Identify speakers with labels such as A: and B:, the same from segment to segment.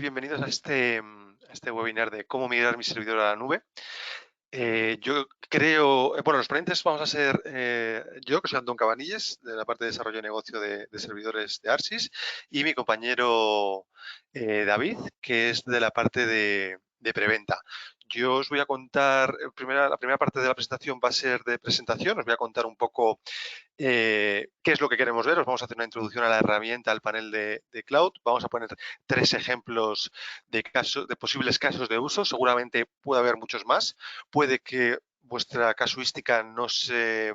A: Bienvenidos a este webinar de cómo migrar mi servidor a la nube. Yo creo, bueno, los ponentes vamos a ser yo, que soy Antón Cabanilles, de la parte de desarrollo de negocio de servidores de Arsis, y mi compañero David, que es de la parte de preventa. Yo os voy a contar, la primera parte de la presentación va a ser de presentación, os voy a contar un poco qué es lo que queremos ver. Os vamos a hacer una introducción a la herramienta, al panel de cloud. Vamos a poner 3 ejemplos de posibles casos de uso. Seguramente puede haber muchos más. Puede que vuestra casuística no se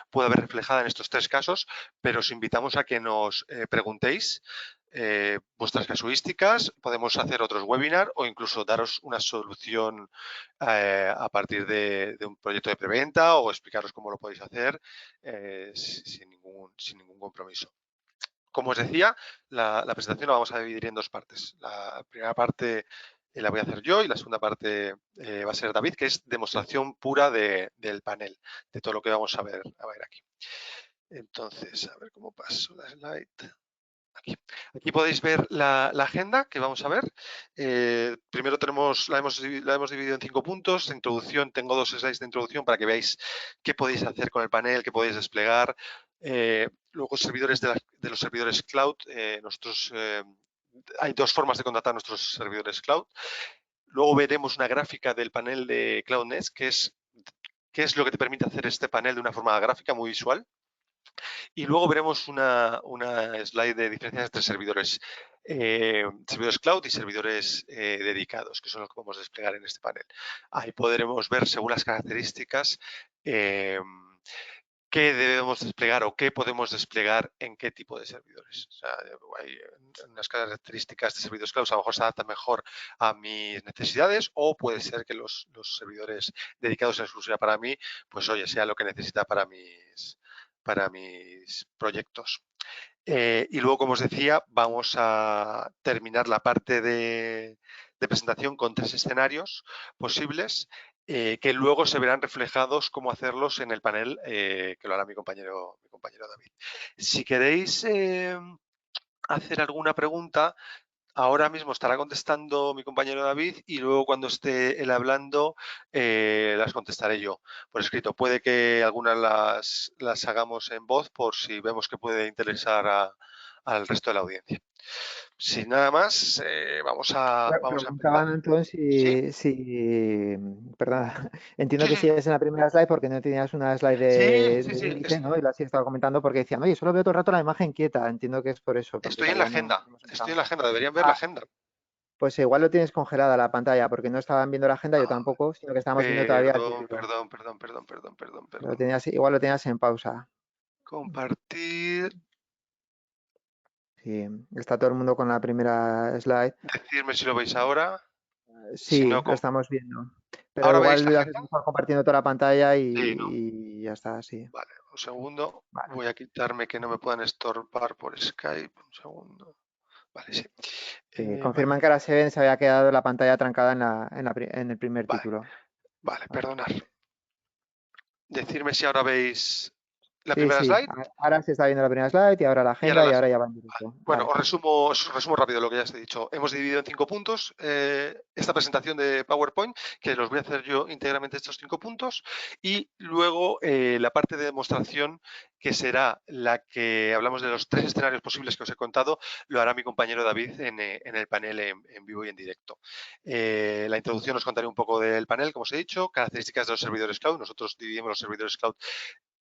A: pueda ver reflejada en estos 3 casos, pero os invitamos a que nos preguntéis vuestras casuísticas. Podemos hacer otros webinars o incluso daros una solución a partir de un proyecto de preventa o explicaros cómo lo podéis hacer sin ningún compromiso. Como os decía, la presentación la vamos a dividir en 2 partes. La primera parte la voy a hacer yo y la segunda parte va a ser David, que es demostración pura del panel, de todo lo que vamos a ver aquí. Entonces, a ver cómo paso la slide. Aquí podéis ver la agenda que vamos a ver. Primero la hemos dividido en 5 puntos. De introducción, tengo 2 slides de introducción para que veáis qué podéis hacer con el panel, qué podéis desplegar. Luego, servidores de los servidores cloud. Hay 2 formas de contratar nuestros servidores cloud. Luego veremos una gráfica del panel de CloudNest, que es qué es lo que te permite hacer este panel de una forma gráfica muy visual. Y luego veremos una slide de diferencias entre servidores cloud y servidores dedicados, que son los que vamos a desplegar en este panel. Ahí podremos ver, según las características, qué debemos desplegar o qué podemos desplegar en qué tipo de servidores. O sea, hay unas características de servidores cloud a lo mejor se adaptan mejor a mis necesidades, o puede ser que los servidores dedicados en exclusiva para mí, pues oye, sea lo que necesita para mis proyectos. Y luego, como os decía, vamos a terminar la parte de presentación con 3 escenarios posibles que luego se verán reflejados cómo hacerlos en el panel que lo hará mi compañero David. Si queréis hacer alguna pregunta, ahora mismo estará contestando mi compañero David y luego cuando esté él hablando las contestaré yo por escrito. Puede que algunas las hagamos en voz por si vemos que puede interesar al resto de la audiencia. Sin nada más, vamos a empezar.
B: Preguntaban entonces
A: ¿Sí?
B: perdona, entiendo
A: Sí,
B: que
A: sí, sí.
B: sigues en la primera slide porque no tenías una slide
A: Sí, sí,
B: de
A: sí.
B: índice, ¿no? Y lo has estado comentando porque decían, oye, solo veo todo el rato la imagen quieta. Entiendo que es por eso, porque
A: Estoy en la
B: todavía no
A: agenda.
B: hemos
A: Estoy
B: empezado.
A: en la agenda. Deberían ver la
B: Ah,
A: agenda.
B: pues igual lo tienes congelada la pantalla porque no estaban viendo la agenda, yo
A: Ah,
B: tampoco, sino que estábamos viendo todavía el
A: perdón,
B: vídeo.
A: perdón, perdón, perdón, perdón, perdón, perdón.
B: Igual lo tenías en pausa.
A: Compartir.
B: Sí, está todo el mundo con la primera slide.
A: Decirme si lo veis ahora. Si
B: Sí,
A: no,
B: lo estamos viendo. Pero
A: ¿ahora veis la
B: igual lo haces
A: agenda?
B: mejor compartiendo toda la pantalla
A: Sí, ¿no?
B: y ya está, sí.
A: Vale, un segundo.
B: Vale.
A: Voy a quitarme que no me puedan estorbar por Skype. Un segundo. Vale, sí.
B: Sí,
A: Vale,
B: confirman que ahora se había quedado la pantalla trancada en el primer
A: vale,
B: título.
A: vale,
B: Vale.
A: perdonad. Decirme si ahora veis la
B: Sí,
A: primera
B: sí.
A: slide
B: Ahora se está viendo la primera slide y ahora la
A: y ahora
B: agenda y
A: la
B: ahora ya
A: segunda.
B: va en directo.
A: Bueno,
B: Vale.
A: os resumo rápido lo que ya os he dicho. Hemos dividido en 5 puntos esta presentación de PowerPoint, que los voy a hacer yo íntegramente estos 5 puntos, y luego la parte de demostración, que será la que hablamos de los 3 escenarios posibles que os he contado, lo hará mi compañero David en el panel en vivo y en directo. La introducción os contaré un poco del panel, como os he dicho, características de los servidores cloud. Nosotros dividimos los servidores cloud,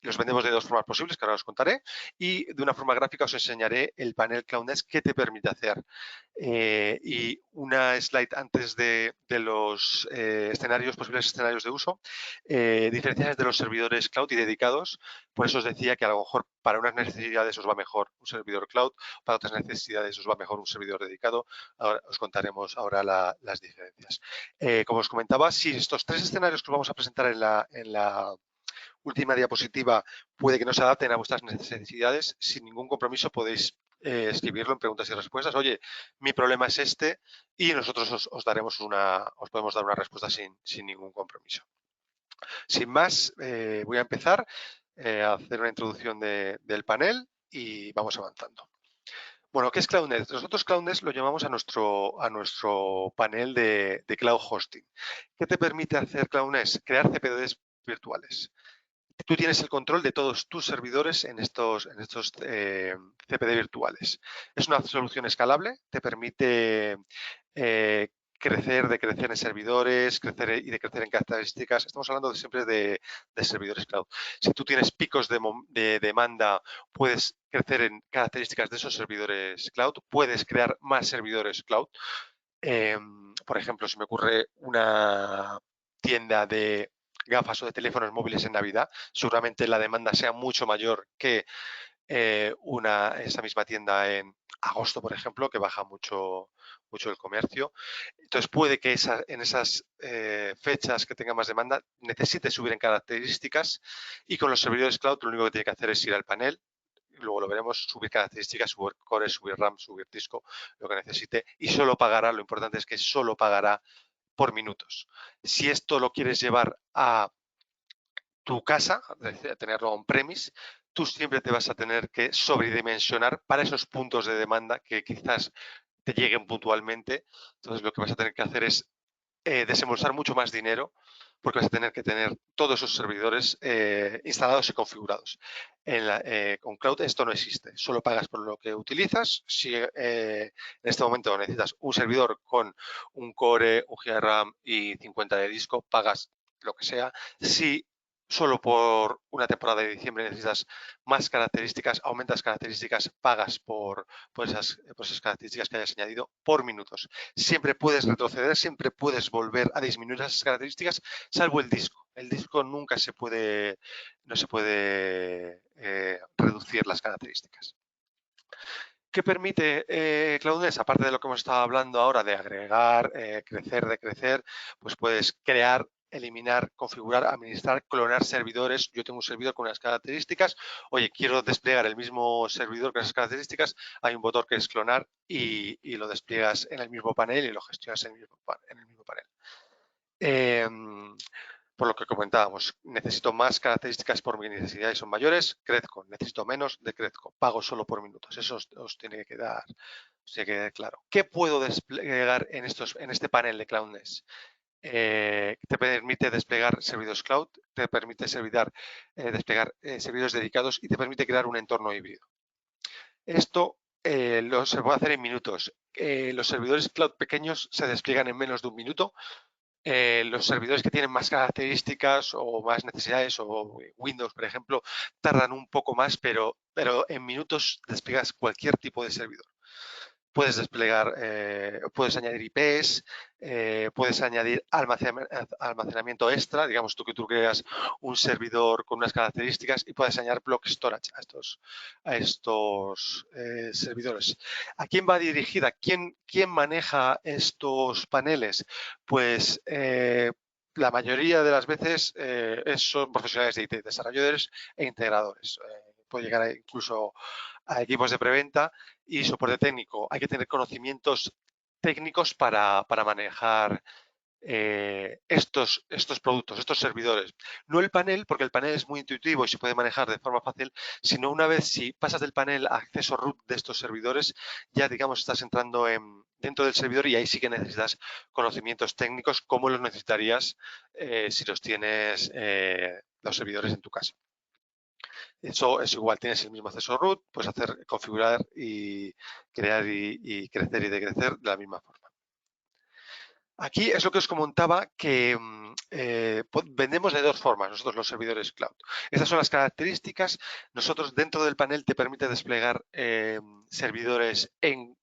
A: los vendemos de 2 formas posibles, que ahora os contaré, y de una forma gráfica os enseñaré el panel CloudNest que te permite hacer. Y una slide antes de los posibles escenarios de uso, diferencias de los servidores cloud y dedicados. Por eso os decía que a lo mejor para unas necesidades os va mejor un servidor cloud, para otras necesidades os va mejor un servidor dedicado. Ahora os contaremos ahora las diferencias. Como os comentaba, si estos 3 escenarios que os vamos a presentar en la última diapositiva puede que no se adapten a vuestras necesidades, sin ningún compromiso podéis escribirlo en preguntas y respuestas. Oye, mi problema es este, y nosotros os podemos dar una respuesta sin ningún compromiso. Sin más, voy a empezar a hacer una introducción del panel y vamos avanzando. Bueno, ¿qué es CloudNet? Nosotros CloudNet lo llamamos a nuestro panel de cloud hosting. ¿Qué te permite hacer CloudNet? Crear CPDs virtuales. Tú tienes el control de todos tus servidores en estos CPD virtuales. Es una solución escalable, te permite eh, crecer en servidores, de crecer en características. Estamos hablando siempre de servidores cloud. Si tú tienes picos de demanda, puedes crecer en características de esos servidores cloud, puedes crear más servidores cloud. Por ejemplo, si me ocurre una tienda de gafas o de teléfonos móviles en Navidad, seguramente la demanda sea mucho mayor que esa misma tienda en agosto, por ejemplo, que baja mucho, mucho el comercio. Entonces puede que en esas fechas que tenga más demanda necesite subir en características, y con los servidores cloud lo único que tiene que hacer es ir al panel, luego lo veremos, subir características, subir core, subir RAM, subir disco, lo que necesite, y solo pagará, lo importante es que solo pagará por minutos. Si esto lo quieres llevar a tu casa, es decir, a tenerlo on-premise, tú siempre te vas a tener que sobredimensionar para esos puntos de demanda que quizás te lleguen puntualmente. Entonces lo que vas a tener que hacer es desembolsar mucho más dinero, porque vas a tener que tener todos esos servidores instalados y configurados. Con Cloud esto no existe, solo pagas por lo que utilizas. Si en este momento necesitas un servidor con un core, un GB de RAM y 50 de disco, pagas lo que sea. Si solo por una temporada de diciembre necesitas más características, aumentas características, pagas por esas características que hayas añadido por minutos. Siempre puedes retroceder, siempre puedes volver a disminuir esas características, salvo el disco. El disco nunca no se puede reducir las características. ¿Qué permite CloudNet? Aparte de lo que hemos estado hablando ahora de agregar, decrecer, pues puedes crear, eliminar, configurar, administrar, clonar servidores. Yo tengo un servidor con unas características. Oye, quiero desplegar el mismo servidor con esas características. Hay un botón que es clonar y lo despliegas en el mismo panel y lo gestionas en el mismo panel. Por lo que comentábamos, necesito más características por mis necesidades son mayores, crezco, necesito menos, decrezco, pago solo por minutos. Eso os tiene que quedar claro. ¿Qué puedo desplegar en este panel de CloudNet? Te permite desplegar servidores cloud, te permite desplegar servidores dedicados y te permite crear un entorno híbrido. Esto se puede hacer en minutos. Los servidores cloud pequeños se despliegan en menos de un minuto. Los servidores que tienen más características o más necesidades, o Windows, por ejemplo, tardan un poco más, pero en minutos despliegas cualquier tipo de servidor. Puedes desplegar, puedes añadir IPs, puedes añadir almacenamiento extra, digamos tú creas un servidor con unas características y puedes añadir block storage a estos servidores. ¿A quién va dirigida? ¿Quién maneja estos paneles? Pues la mayoría de las veces son profesionales de IT, desarrolladores e integradores. Puede llegar incluso a equipos de preventa y soporte técnico. Hay que tener conocimientos técnicos para manejar estos productos, estos servidores. No el panel, porque el panel es muy intuitivo y se puede manejar de forma fácil, sino una vez si pasas del panel a acceso root de estos servidores, ya digamos estás entrando dentro del servidor y ahí sí que necesitas conocimientos técnicos como los necesitarías si los tienes los servidores en tu casa. Eso es igual, tienes el mismo acceso root, puedes configurar y crear y crecer y decrecer de la misma forma. Aquí es lo que os comentaba, que vendemos de dos formas nosotros los servidores cloud. Estas son las características. Nosotros dentro del panel te permite desplegar servidores en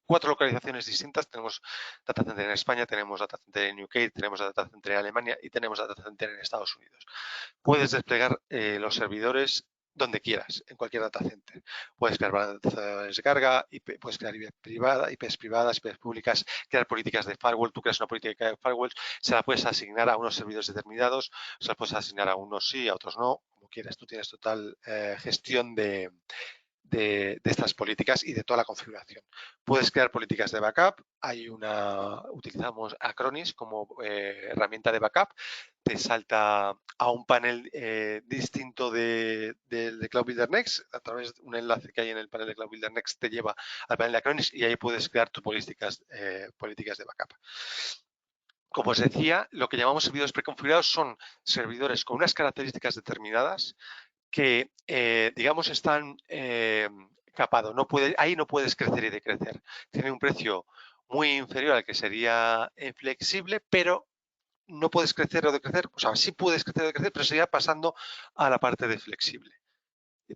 A: 4 localizaciones distintas. Tenemos data center en España, tenemos data center en UK, tenemos data center en Alemania y tenemos data center en Estados Unidos. Puedes desplegar los servidores donde quieras, en cualquier data center. Puedes crear balanceadores de carga, puedes crear IPs privadas, IPs públicas, crear políticas de firewall. Tú creas una política de firewall, se la puedes asignar a unos servidores determinados, se la puedes asignar a unos sí, a otros no, como quieras. Tú tienes total gestión de de estas políticas y de toda la configuración. Puedes crear políticas de backup. Utilizamos Acronis como herramienta de backup. Te salta a un panel distinto de Cloud Builder Next. A través de un enlace que hay en el panel de Cloud Builder Next te lleva al panel de Acronis y ahí puedes crear tus políticas de backup. Como os decía, lo que llamamos servidores preconfigurados son servidores con unas características determinadas que, digamos, están capados. Ahí no puedes crecer y decrecer. Tiene un precio muy inferior al que sería flexible, pero no puedes crecer o decrecer. O sea, sí puedes crecer o decrecer, pero sería pasando a la parte de flexible.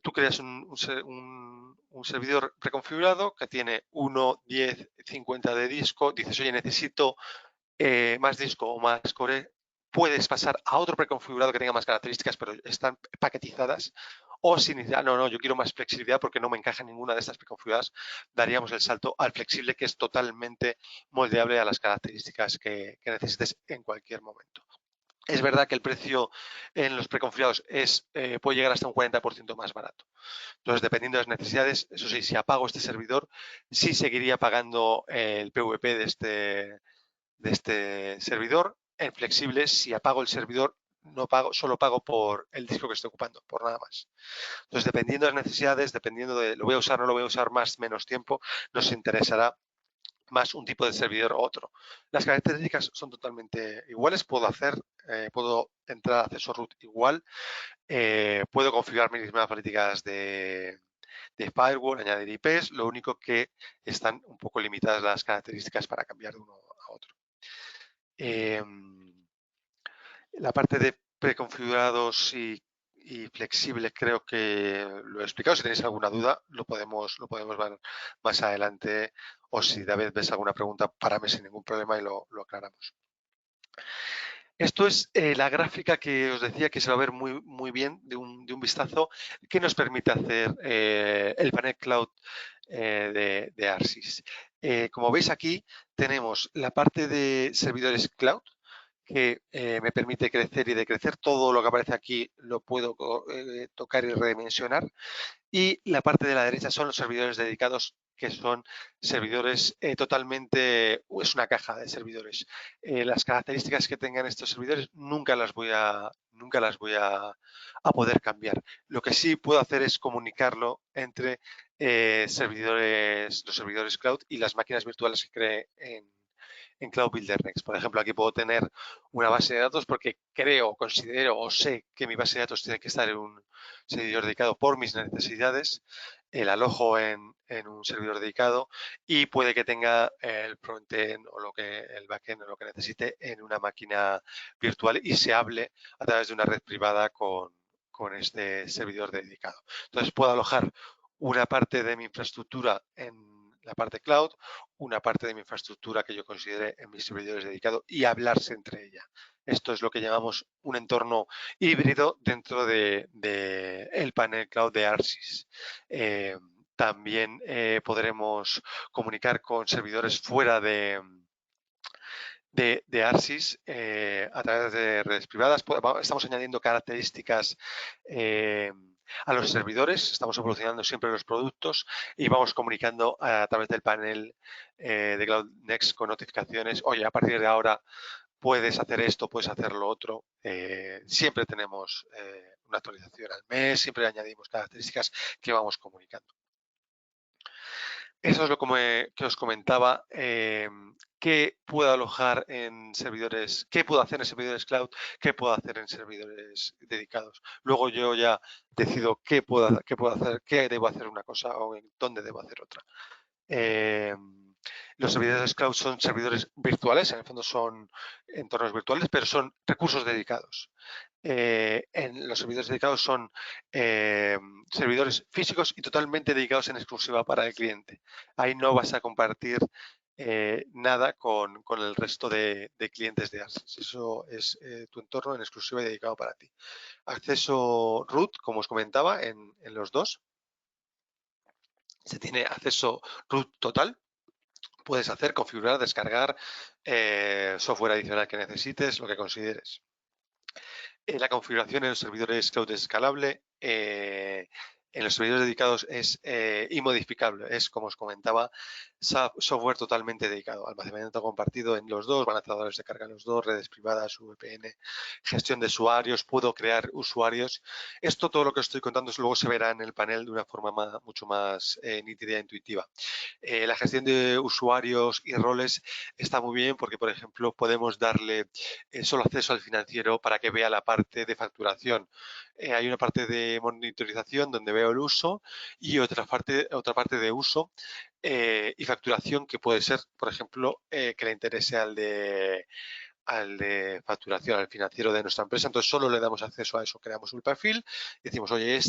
A: Tú creas un servidor preconfigurado que tiene 1, 10, 50 de disco. Dices, oye, necesito más disco o más core, puedes pasar a otro preconfigurado que tenga más características, pero están paquetizadas. O si no, yo quiero más flexibilidad porque no me encaja ninguna de estas preconfiguradas, daríamos el salto al flexible, que es totalmente moldeable a las características que necesites en cualquier momento. Es verdad que el precio en los preconfigurados puede llegar hasta un 40% más barato. Entonces, dependiendo de las necesidades, eso sí, si apago este servidor, sí seguiría pagando el PVP de este servidor. En flexible, si apago el servidor, no pago, solo pago por el disco que estoy ocupando, por nada más. Entonces, dependiendo de las necesidades, dependiendo de lo voy a usar o no lo voy a usar más, menos tiempo, nos interesará más un tipo de servidor u otro. Las características son totalmente iguales. Puedo entrar a acceso root igual, puedo configurar mis mismas políticas de firewall, añadir IPs, lo único que están un poco limitadas las características para cambiar de uno a otro. La parte de preconfigurados y flexible creo que lo he explicado. Si tenéis alguna duda, lo podemos ver más adelante, o si David ves alguna pregunta, párame sin ningún problema y lo aclaramos. Esto es la gráfica que os decía que se va a ver muy bien de un vistazo, que nos permite hacer el panel cloud de ARSYS. Como veis aquí, tenemos la parte de servidores cloud, que me permite crecer y decrecer. Todo lo que aparece aquí lo puedo tocar y redimensionar. Y la parte de la derecha son los servidores dedicados, que son servidores es una caja de servidores. Las características que tengan estos servidores nunca las voy a poder cambiar. Lo que sí puedo hacer es comunicarlo entre los servidores cloud y las máquinas virtuales que cree en Cloud Builder Next. Por ejemplo, aquí puedo tener una base de datos porque considero o sé que mi base de datos tiene que estar en un servidor dedicado por mis necesidades, el alojo en un servidor dedicado y puede que tenga el frontend o el backend o lo que necesite en una máquina virtual y se hable a través de una red privada con este servidor dedicado. Entonces puedo alojar una parte de mi infraestructura en la parte cloud, una parte de mi infraestructura que yo considere en mis servidores dedicados y hablarse entre ella. Esto es lo que llamamos un entorno híbrido dentro de el panel cloud de ARSYS. También podremos comunicar con servidores fuera de ARSYS a través de redes privadas. Estamos añadiendo características a los servidores, estamos evolucionando siempre los productos y vamos comunicando a través del panel de Cloud Next con notificaciones. Oye, a partir de ahora puedes hacer esto, puedes hacer lo otro. Siempre tenemos una actualización al mes, siempre añadimos características que vamos comunicando. Eso es lo que os comentaba, qué puedo alojar en servidores, qué puedo hacer en servidores cloud, qué puedo hacer en servidores dedicados. Luego yo ya decido qué puedo hacer, qué debo hacer una cosa o en dónde debo hacer otra. Los servidores cloud son servidores virtuales, en el fondo son entornos virtuales, pero son recursos dedicados. En los servidores dedicados son servidores físicos y totalmente dedicados en exclusiva para el cliente. Ahí no vas a compartir nada con el resto de clientes de ARSYS. Eso es tu entorno en exclusiva y dedicado para ti. Acceso root, como os comentaba, en los dos. Se tiene acceso root total. Puedes configurar, descargar software adicional que necesites, lo que consideres. La configuración en los servidores cloud es escalable. en los servidores dedicados es inmodificable, es, como os comentaba, software totalmente dedicado, almacenamiento compartido en los dos, balanceadores de carga en los dos, redes privadas, VPN, gestión de usuarios, puedo crear usuarios. Esto, todo lo que os estoy contando, luego se verá en el panel de una forma mucho más nítida e intuitiva. La gestión de usuarios y roles está muy bien porque, por ejemplo, podemos darle solo acceso al financiero para que vea la parte de facturación. Hay una parte de monitorización donde veo el uso y otra parte de uso y facturación que puede ser, por ejemplo, que le interese al de facturación, al financiero de nuestra empresa. Entonces, solo le damos acceso a eso. Creamos un perfil y decimos, oye,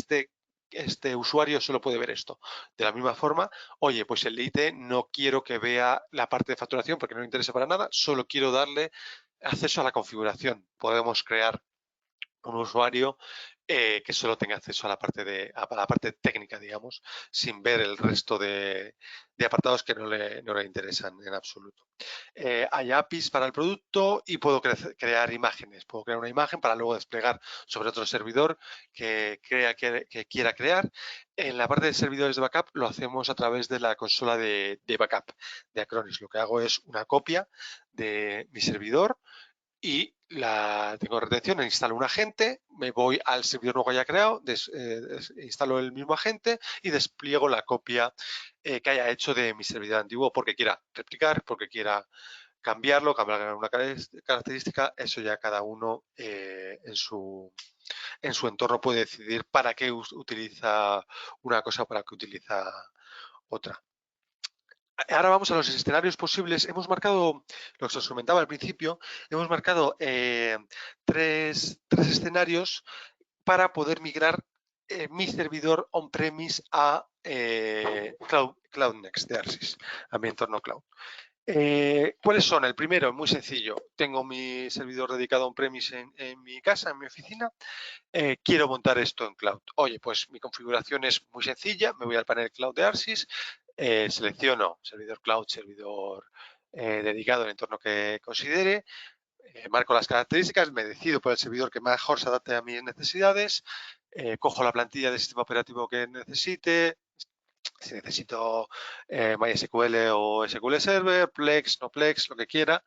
A: este usuario solo puede ver esto. De la misma forma, oye, pues el de IT no quiero que vea la parte de facturación porque no le interesa para nada, solo quiero darle acceso a la configuración. Podemos crear un usuario que solo tenga acceso a la parte técnica, digamos, sin ver el resto de apartados que no le interesan en absoluto. Hay APIs para el producto y puedo crear imágenes. Puedo crear una imagen para luego desplegar sobre otro servidor que quiera crear. En la parte de servidores de backup lo hacemos a través de la consola de backup de Acronis. Lo que hago es una copia de mi servidor y la tengo retención, instalo un agente, me voy al servidor nuevo que haya creado, instalo el mismo agente y despliego la copia que haya hecho de mi servidor antiguo porque quiera replicar, porque quiera cambiarlo, cambiar alguna característica, eso ya cada uno en su entorno puede decidir para qué utiliza una cosa o para qué utiliza otra. Ahora vamos a los escenarios posibles. Hemos marcado, lo que os comentaba al principio, hemos marcado tres escenarios para poder migrar mi servidor on-premise a CloudNext de Arsis, a mi entorno cloud. ¿Cuáles son? El primero, muy sencillo. Tengo mi servidor dedicado on-premise en mi casa, en mi oficina. Quiero montar esto en cloud. Oye, pues mi configuración es muy sencilla. Me voy al panel cloud de Arsis, selecciono servidor cloud, servidor dedicado al entorno que considere, marco las características, me decido por el servidor que mejor se adapte a mis necesidades, cojo la plantilla de sistema operativo que necesite, si necesito MySQL o SQL Server, Plex, no Plex, lo que quiera,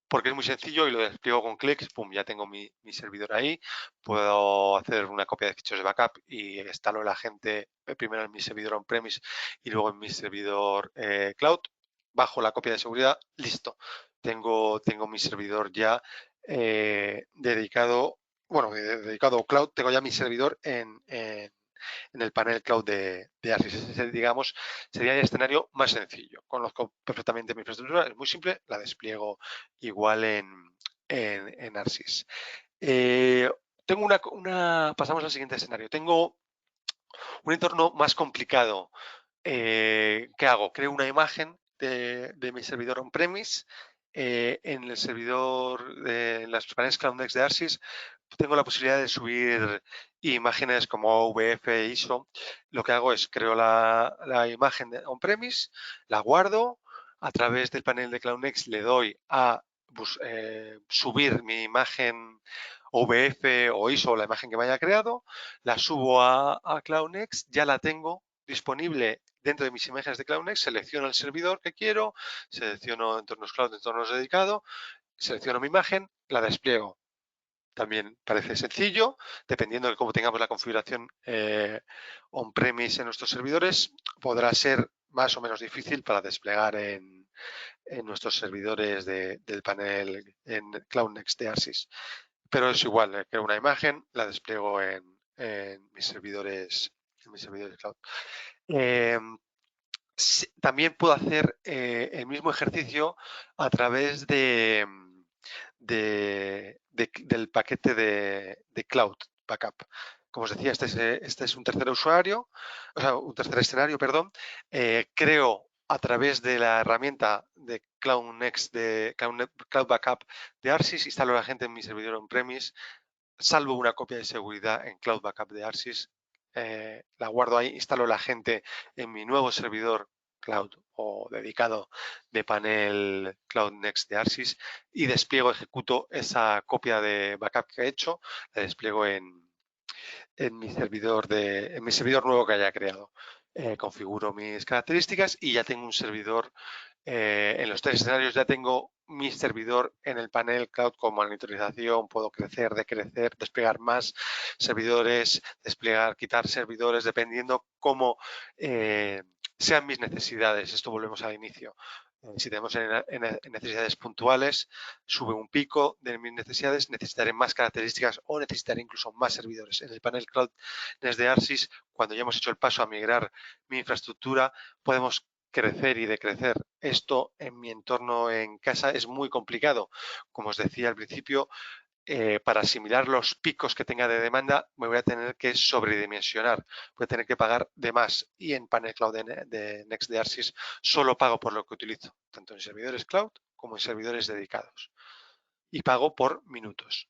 A: porque es muy sencillo y lo despliego con clics, pum, ya tengo mi servidor ahí, puedo hacer una copia de ficheros de backup y instalo el agente primero en mi servidor on-premise y luego en mi servidor cloud, bajo la copia de seguridad, listo. Tengo mi servidor ya dedicado, bueno, dedicado cloud, tengo ya mi servidor en el panel cloud de Arsis. Ese, digamos, sería el escenario más sencillo. Conozco perfectamente mi infraestructura, es muy simple, la despliego igual en Arsis. Tengo pasamos al siguiente escenario. Tengo un entorno más complicado. ¿Qué hago? Creo una imagen de mi servidor on-premise. En el servidor de las paneles CloudNext de Arsis tengo la posibilidad de subir imágenes como OVF, ISO. Lo que hago es creo la imagen de on-premise, la guardo, a través del panel de CloudNext le doy a subir mi imagen OVF o ISO, la imagen que me haya creado, la subo a CloudNext, ya la tengo disponible dentro de mis imágenes de CloudNext, selecciono el servidor que quiero, selecciono entornos cloud, entornos dedicados, selecciono mi imagen, la despliego. También parece sencillo, dependiendo de cómo tengamos la configuración on-premise en nuestros servidores, podrá ser más o menos difícil para desplegar en nuestros servidores del panel en CloudNext de Arsis. Pero es igual, creo una imagen, la despliego en mis servidores cloud. También puedo hacer el mismo ejercicio a través del paquete de Cloud Backup. Como os decía, este es un tercer usuario, o sea, un tercer escenario, perdón. Creo a través de la herramienta de CloudNext, de Cloud Backup de Arsis, instalo la gente en mi servidor on-premise, salvo una copia de seguridad en Cloud Backup de Arsis, la guardo ahí, instalo la gente en mi nuevo servidor cloud o dedicado de panel Cloud Next de Arsis y despliego, ejecuto esa copia de backup que he hecho, la despliego en en mi servidor nuevo que haya creado. Configuro mis características y ya tengo un servidor. En los 3 escenarios ya tengo mi servidor en el panel cloud con monitorización. Puedo crecer, decrecer, desplegar más servidores, desplegar, quitar servidores, dependiendo cómo sean mis necesidades. Esto volvemos al inicio. Si tenemos necesidades puntuales, sube un pico de mis necesidades, necesitaré más características o necesitaré incluso más servidores. En el panel cloud desde ARSYS, cuando ya hemos hecho el paso a migrar mi infraestructura, podemos crecer y decrecer. Esto en mi entorno en casa es muy complicado. Como os decía al principio, para asimilar los picos que tenga de demanda, me voy a tener que sobredimensionar. Voy a tener que pagar de más. Y en Panel Cloud de Next de ARSYS solo pago por lo que utilizo, tanto en servidores cloud como en servidores dedicados. Y pago por minutos.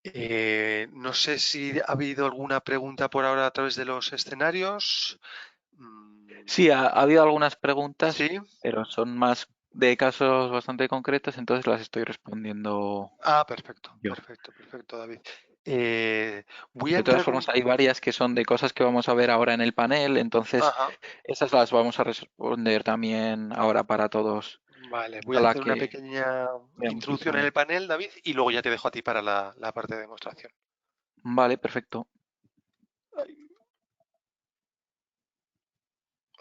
A: No sé si ha habido alguna pregunta por ahora a través de los escenarios.
C: Sí, ha habido algunas preguntas,
A: Sí.
C: pero son más de casos bastante concretos, entonces las estoy respondiendo
A: Perfecto,
C: yo.
A: perfecto, David. Voy a
C: De todas
A: entrar
C: formas, hay varias que son de cosas que vamos a ver ahora en el panel, entonces
A: Ajá,
C: esas las vamos a responder también ahora para todos.
A: vale, voy a
C: Ojalá
A: hacer una
C: que
A: pequeña
C: veamos el
A: introducción en
C: panel.
A: el panel, David, y luego ya te dejo a ti para la parte de demostración.
C: Vale, perfecto.
A: Ay,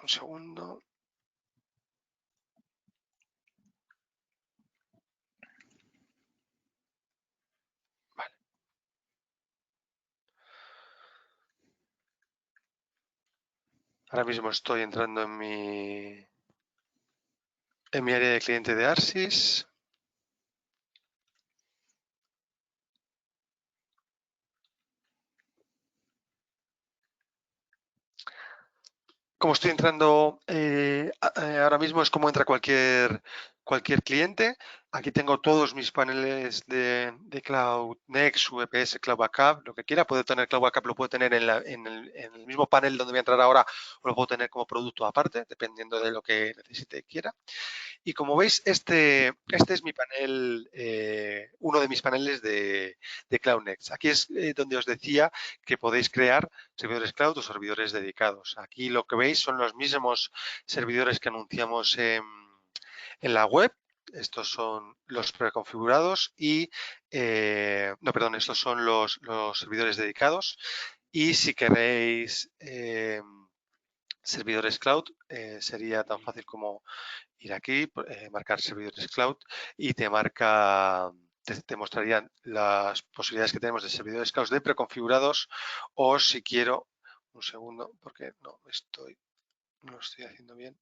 A: un segundo. Vale. Ahora mismo estoy entrando en mi área de cliente de ARSYS. Como estoy entrando ahora mismo, es como entra cualquier cliente. Aquí tengo todos mis paneles de Cloud Next, VPS, Cloud Backup, lo que quiera. Puedo tener Cloud Backup, lo puedo tener en el mismo panel donde voy a entrar ahora, o lo puedo tener como producto aparte, dependiendo de lo que necesite y quiera. Y como veis, este es mi panel, uno de mis paneles de Cloud Next. Aquí es donde os decía que podéis crear servidores cloud o servidores dedicados. Aquí lo que veis son los mismos servidores que anunciamos en la web. Estos son los preconfigurados y, no, perdón, estos son los servidores dedicados. Y si queréis servidores cloud, sería tan fácil como ir aquí, marcar servidores cloud y te marca, te mostrarían las posibilidades que tenemos de servidores cloud de preconfigurados, o si quiero, un segundo, porque no lo estoy haciendo bien.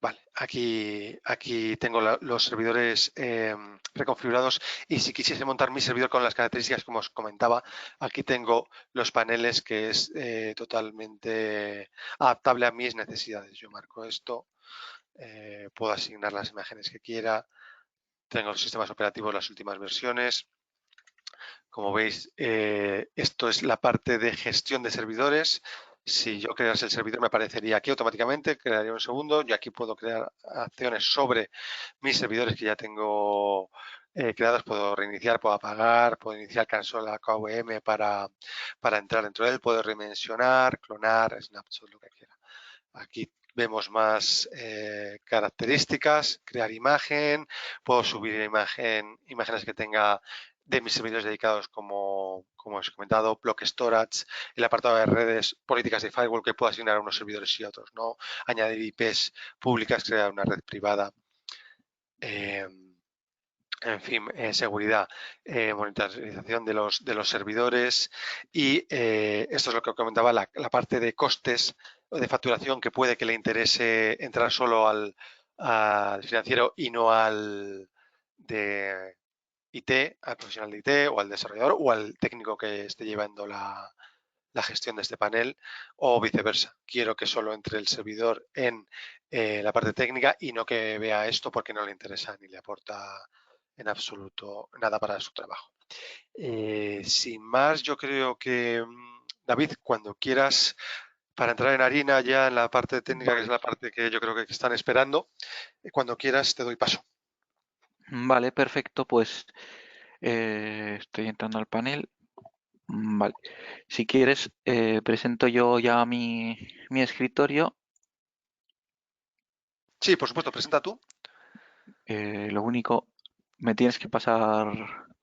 A: Vale, aquí tengo los servidores preconfigurados, y si quisiese montar mi servidor con las características como os comentaba, aquí tengo los paneles que es totalmente adaptable a mis necesidades. Yo marco esto, puedo asignar las imágenes que quiera, tengo los sistemas operativos, las últimas versiones. Como veis, esto es la parte de gestión de servidores. Si yo crease el servidor, me aparecería aquí automáticamente, crearía un segundo. Yo aquí puedo crear acciones sobre mis servidores que ya tengo creados. Puedo reiniciar, puedo apagar, puedo iniciar cancel a KVM para entrar dentro de él, puedo redimensionar, clonar, snapshot, lo que quiera. Aquí vemos más características, crear imagen, puedo subir imágenes que tenga de mis servidores dedicados, como os he comentado, block storage, el apartado de redes, políticas de firewall que puedo asignar a unos servidores y a otros, ¿no? Añadir IPs públicas, crear una red privada. En fin, seguridad, monitorización de los servidores, y esto es lo que comentaba, la parte de costes de facturación, que puede que le interese entrar solo al financiero y no al de IT, al profesional de IT o al desarrollador o al técnico que esté llevando la gestión de este panel, o viceversa. Quiero que solo entre el servidor en la parte técnica y no que vea esto porque no le interesa ni le aporta en absoluto nada para su trabajo. Sin más, yo creo que, David, cuando quieras para entrar en harina ya en la parte técnica, que es la parte que yo creo que están esperando. Cuando quieras te doy paso.
C: Vale, perfecto, pues estoy entrando al panel. Vale, si quieres, presento yo ya mi escritorio.
A: Sí, por supuesto, presenta tú.
C: Lo único, me tienes que pasar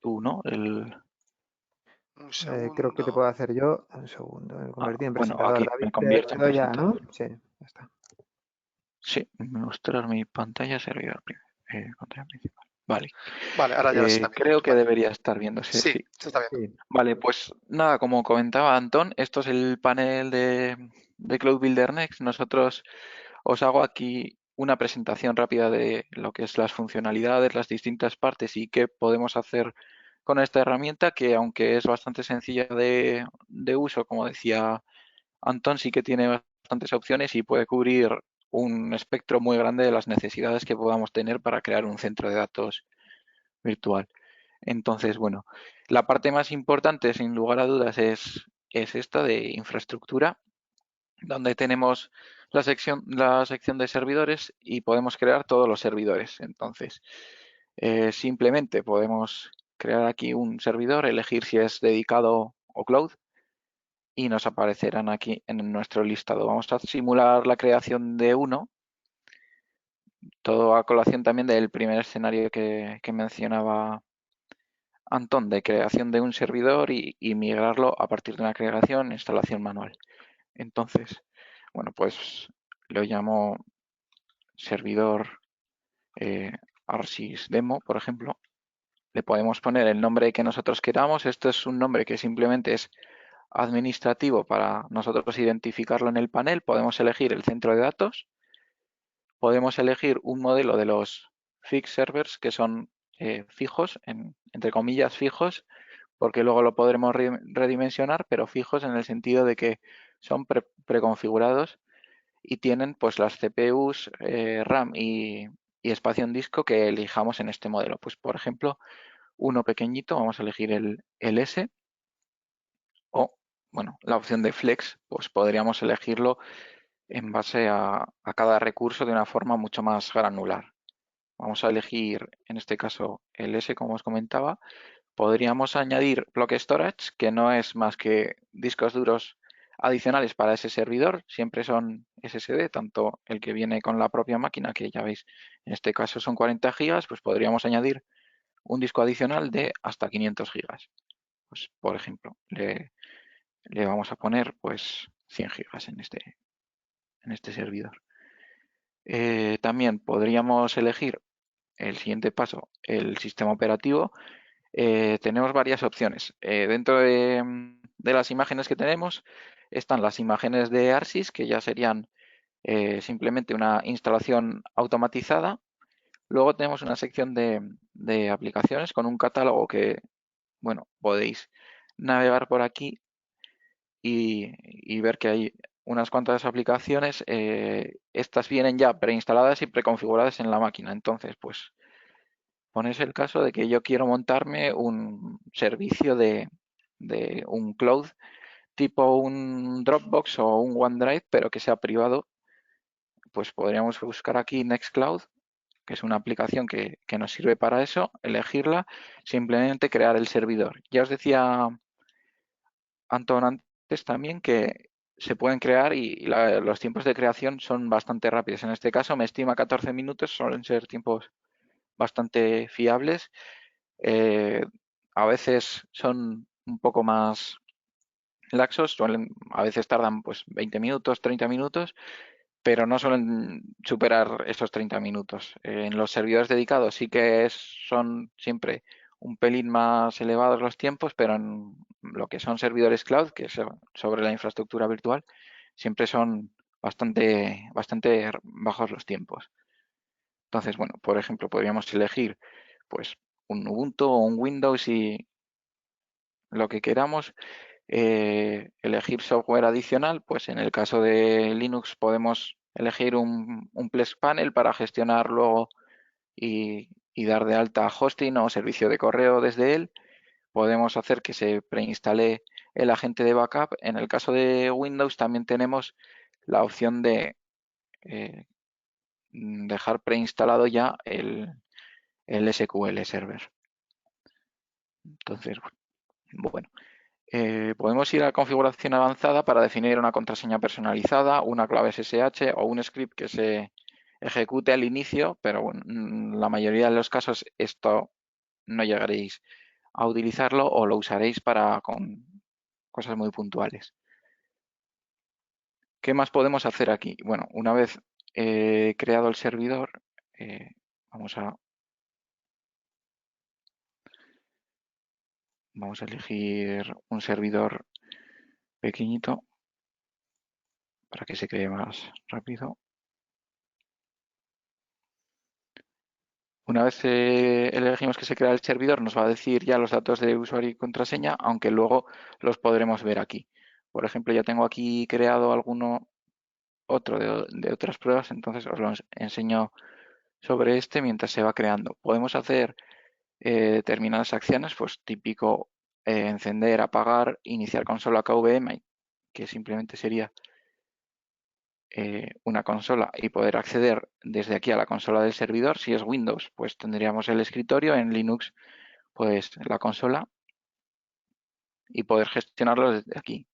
C: tú, ¿no?
A: Un
B: Creo que te
A: segundo.
B: puedo hacer yo. Un segundo, me convertí en
C: Bueno,
B: presentador.
C: aquí
B: David,
C: me convierto
B: te
C: en
B: doy ya, ¿no?
C: presentador.
B: Sí, ya está.
C: Sí, mostrar mi pantalla, servidor, pantalla principal. Vale,
A: Vale, ahora ya la se está viendo.
C: creo que
A: Vale.
C: debería estar viéndose,
A: Sí,
C: sí.
A: se está viendo.
B: Sí.
C: Vale, pues nada, como comentaba Antón, esto es el panel de Cloud Builder Next. Nosotros os hago aquí una presentación rápida de lo que es las funcionalidades, las distintas partes y qué podemos hacer con esta herramienta que, aunque es bastante sencilla de uso, como decía Antón, sí que tiene bastantes opciones y puede cubrir un espectro muy grande de las necesidades que podamos tener para crear un centro de datos virtual. Entonces, bueno, la parte más importante, sin lugar a dudas, es esta de infraestructura, donde tenemos la sección de servidores y podemos crear todos los servidores. Entonces, simplemente podemos crear aquí un servidor, elegir si es dedicado o cloud y nos aparecerán aquí en nuestro listado. Vamos a simular la creación de uno, todo a colación también del primer escenario que mencionaba Antón, de creación de un servidor y migrarlo a partir de una creación e instalación manual. Entonces, bueno, pues lo llamo servidor ARSYS demo, por ejemplo. Le podemos poner el nombre que nosotros queramos. Esto es un nombre que simplemente es administrativo para nosotros identificarlo en el panel. Podemos elegir el centro de datos. Podemos elegir un modelo de los fixed servers, que son fijos, entre comillas fijos, porque luego lo podremos redimensionar, pero fijos en el sentido de que son preconfigurados y tienen pues las CPUs, RAM y espacio en disco que elijamos en este modelo. Pues por ejemplo, uno pequeñito, vamos a elegir el S, o bueno, la opción de Flex, pues podríamos elegirlo en base a cada recurso de una forma mucho más granular. Vamos a elegir en este caso el S, como os comentaba. Podríamos añadir block storage, que no es más que discos duros adicionales para ese servidor. Siempre son SSD, tanto el que viene con la propia máquina, que ya veis, en este caso son 40 gigas, pues podríamos añadir un disco adicional de hasta 500 gigas. Pues, por ejemplo, le vamos a poner pues 100 gigas en este servidor. También podríamos elegir el siguiente paso, el sistema operativo. Tenemos varias opciones. Dentro de las imágenes que tenemos están las imágenes de ARSYS, que ya serían simplemente una instalación automatizada. Luego tenemos una sección de aplicaciones con un catálogo que, bueno, podéis navegar por aquí y ver que hay unas cuantas aplicaciones. Estas vienen ya preinstaladas y preconfiguradas en la máquina. Entonces, pues ponéis el caso de que yo quiero montarme un servicio de un cloud tipo un Dropbox o un OneDrive, pero que sea privado. Pues podríamos buscar aquí Nextcloud, que es una aplicación que nos sirve para eso, elegirla, simplemente crear el servidor. Ya os decía Anton antes también que se pueden crear y los tiempos de creación son bastante rápidos. En este caso me estima 14 minutos, suelen ser tiempos bastante fiables. Eh, a veces son un poco más laxos, a veces tardan pues 20 minutos, 30 minutos, pero no suelen superar esos 30 minutos. En los servidores dedicados sí que son siempre un pelín más elevados los tiempos, pero en lo que son servidores cloud, que es sobre la infraestructura virtual, siempre son bastante bajos los tiempos. Entonces, bueno, por ejemplo, podríamos elegir pues un Ubuntu o un Windows y lo que queramos. Elegir software adicional, pues en el caso de Linux podemos elegir un Plex Panel para gestionar luego y dar de alta hosting o servicio de correo desde él. Podemos hacer que se preinstale el agente de backup. En el caso de Windows también tenemos la opción de dejar preinstalado ya el SQL Server. Entonces, bueno, podemos ir a configuración avanzada para definir una contraseña personalizada, una clave SSH o un script que se ejecute al inicio, pero bueno, la mayoría de los casos esto no llegaréis a utilizarlo o lo usaréis para con cosas muy puntuales. ¿Qué más podemos hacer aquí? Bueno, una vez creado el servidor, vamos a elegir un servidor pequeñito para que se cree más rápido. Una vez elegimos que se crea el servidor, nos va a decir ya los datos de usuario y contraseña, aunque luego los podremos ver aquí. Por ejemplo, ya tengo aquí creado otro de otras pruebas, entonces os lo enseño sobre este mientras se va creando. Podemos hacer determinadas acciones, pues típico encender, apagar, iniciar consola KVM, que simplemente sería una consola y poder acceder desde aquí a la consola del servidor. Si es Windows, pues tendríamos el escritorio, en Linux, pues la consola y poder gestionarlo desde aquí.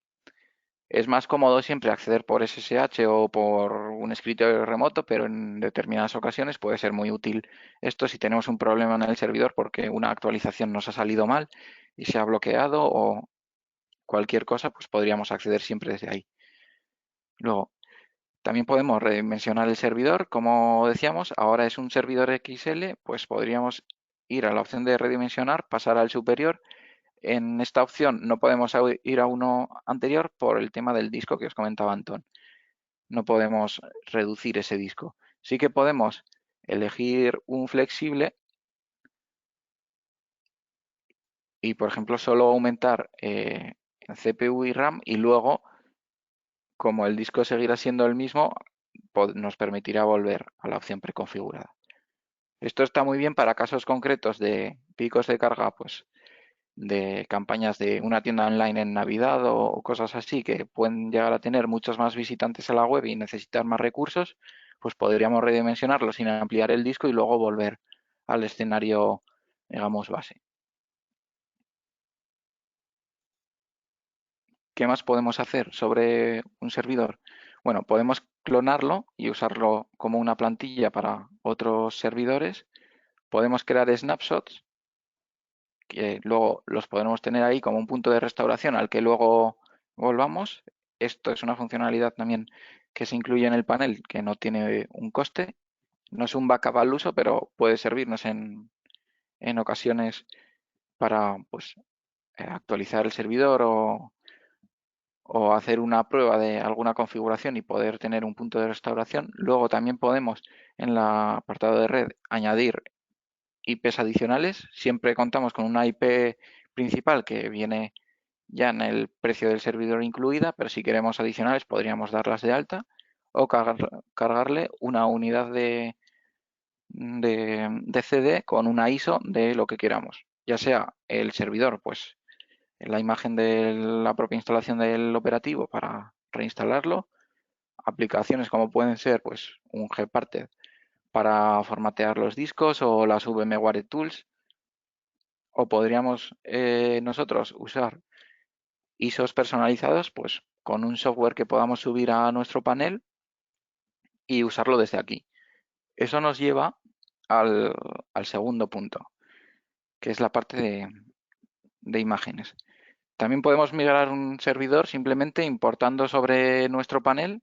C: Es más cómodo siempre acceder por SSH o por un escritorio remoto, pero en determinadas ocasiones puede ser muy útil esto si tenemos un problema en el servidor porque una actualización nos ha salido mal y se ha bloqueado o cualquier cosa, pues podríamos acceder siempre desde ahí. Luego, también podemos redimensionar el servidor, como decíamos, ahora es un servidor XL, pues podríamos ir a la opción de redimensionar, pasar al superior. En esta opción no podemos ir a uno anterior por el tema del disco que os comentaba Antón. No podemos reducir ese disco. Sí que podemos elegir un flexible y, por ejemplo, solo aumentar en CPU y RAM y luego, como el disco seguirá siendo el mismo, nos permitirá volver a la opción preconfigurada. Esto está muy bien para casos concretos de picos de carga, pues de campañas de una tienda online en Navidad o cosas así que pueden llegar a tener muchos más visitantes a la web y necesitar más recursos, pues podríamos redimensionarlo sin ampliar el disco y luego volver al escenario, digamos, base. ¿Qué más podemos hacer sobre un servidor? Bueno, podemos clonarlo y usarlo como una plantilla para otros servidores. Podemos crear snapshots que luego los podremos tener ahí como un punto de restauración al que luego volvamos. Esto es una funcionalidad también que se incluye en el panel que no tiene un coste. No es un backup al uso, pero puede servirnos en ocasiones para pues, actualizar el servidor o hacer una prueba de alguna configuración y poder tener un punto de restauración. Luego también podemos en el apartado de red añadir IPs adicionales. Siempre contamos con una IP principal que viene ya en el precio del servidor incluida, pero si queremos adicionales podríamos darlas de alta o cargarle una unidad de CD con una ISO de lo que queramos, ya sea el servidor, pues la imagen de la propia instalación del operativo para reinstalarlo, aplicaciones como pueden ser pues un Gparted para formatear los discos o las VMware Tools, o podríamos nosotros usar ISOs personalizados pues con un software que podamos subir a nuestro panel y usarlo desde aquí. Eso nos lleva al segundo punto, que es la parte de imágenes. También podemos migrar un servidor simplemente importando sobre nuestro panel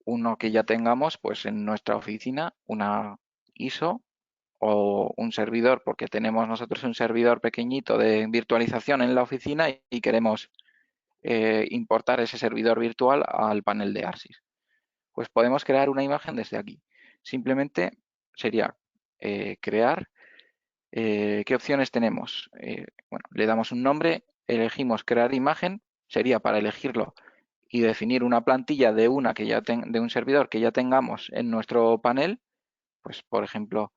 C: uno que ya tengamos pues en nuestra oficina, una ISO o un servidor, porque tenemos nosotros un servidor pequeñito de virtualización en la oficina y queremos importar ese servidor virtual al panel de ARSYS. Pues podemos crear una imagen desde aquí. Simplemente sería crear. ¿Qué opciones tenemos? Bueno, le damos un nombre, elegimos crear imagen, sería para elegirlo y definir una plantilla de de un servidor que ya tengamos en nuestro panel, pues por ejemplo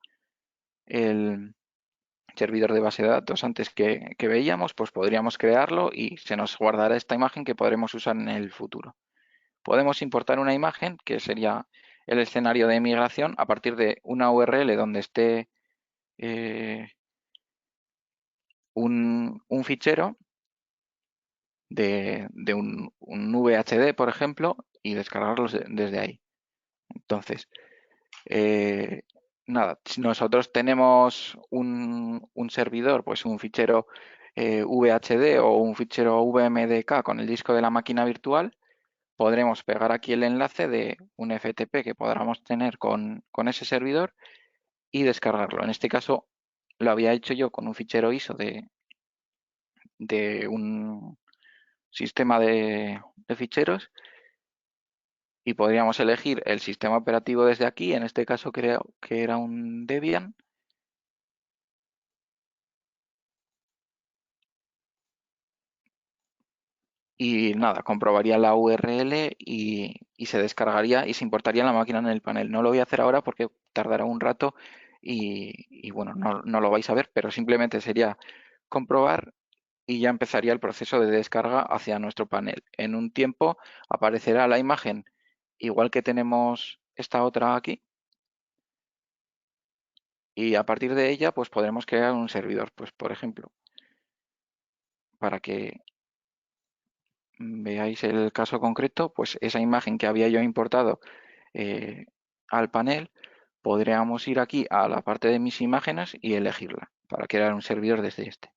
C: servidor de base de datos antes que veíamos, pues podríamos crearlo y se nos guardará esta imagen que podremos usar en el futuro. Podemos importar una imagen, que sería el escenario de migración, a partir de una URL donde esté un fichero de un VHD, por ejemplo, y descargarlos desde ahí. Entonces, nada, si nosotros tenemos un servidor, pues un fichero VHD o un fichero VMDK con el disco de la máquina virtual, podremos pegar aquí el enlace de un FTP que podamos tener con ese servidor y descargarlo. En este caso lo había hecho yo con un fichero ISO de un sistema de ficheros y podríamos elegir el sistema operativo desde aquí. En este caso creo que era un Debian. Y nada, comprobaría la URL y se descargaría y se importaría la máquina en el panel. No lo voy a hacer ahora porque tardará un rato y bueno, no lo vais a ver, pero simplemente sería comprobar y ya empezaría el proceso de descarga hacia nuestro panel. En un tiempo aparecerá la imagen igual que tenemos esta otra aquí y a partir de ella pues podremos crear un servidor. Pues por ejemplo, para que veáis el caso concreto, pues esa imagen que había yo importado eh, al panel, podríamos ir aquí a la parte de mis imágenes y elegirla para crear un servidor desde este.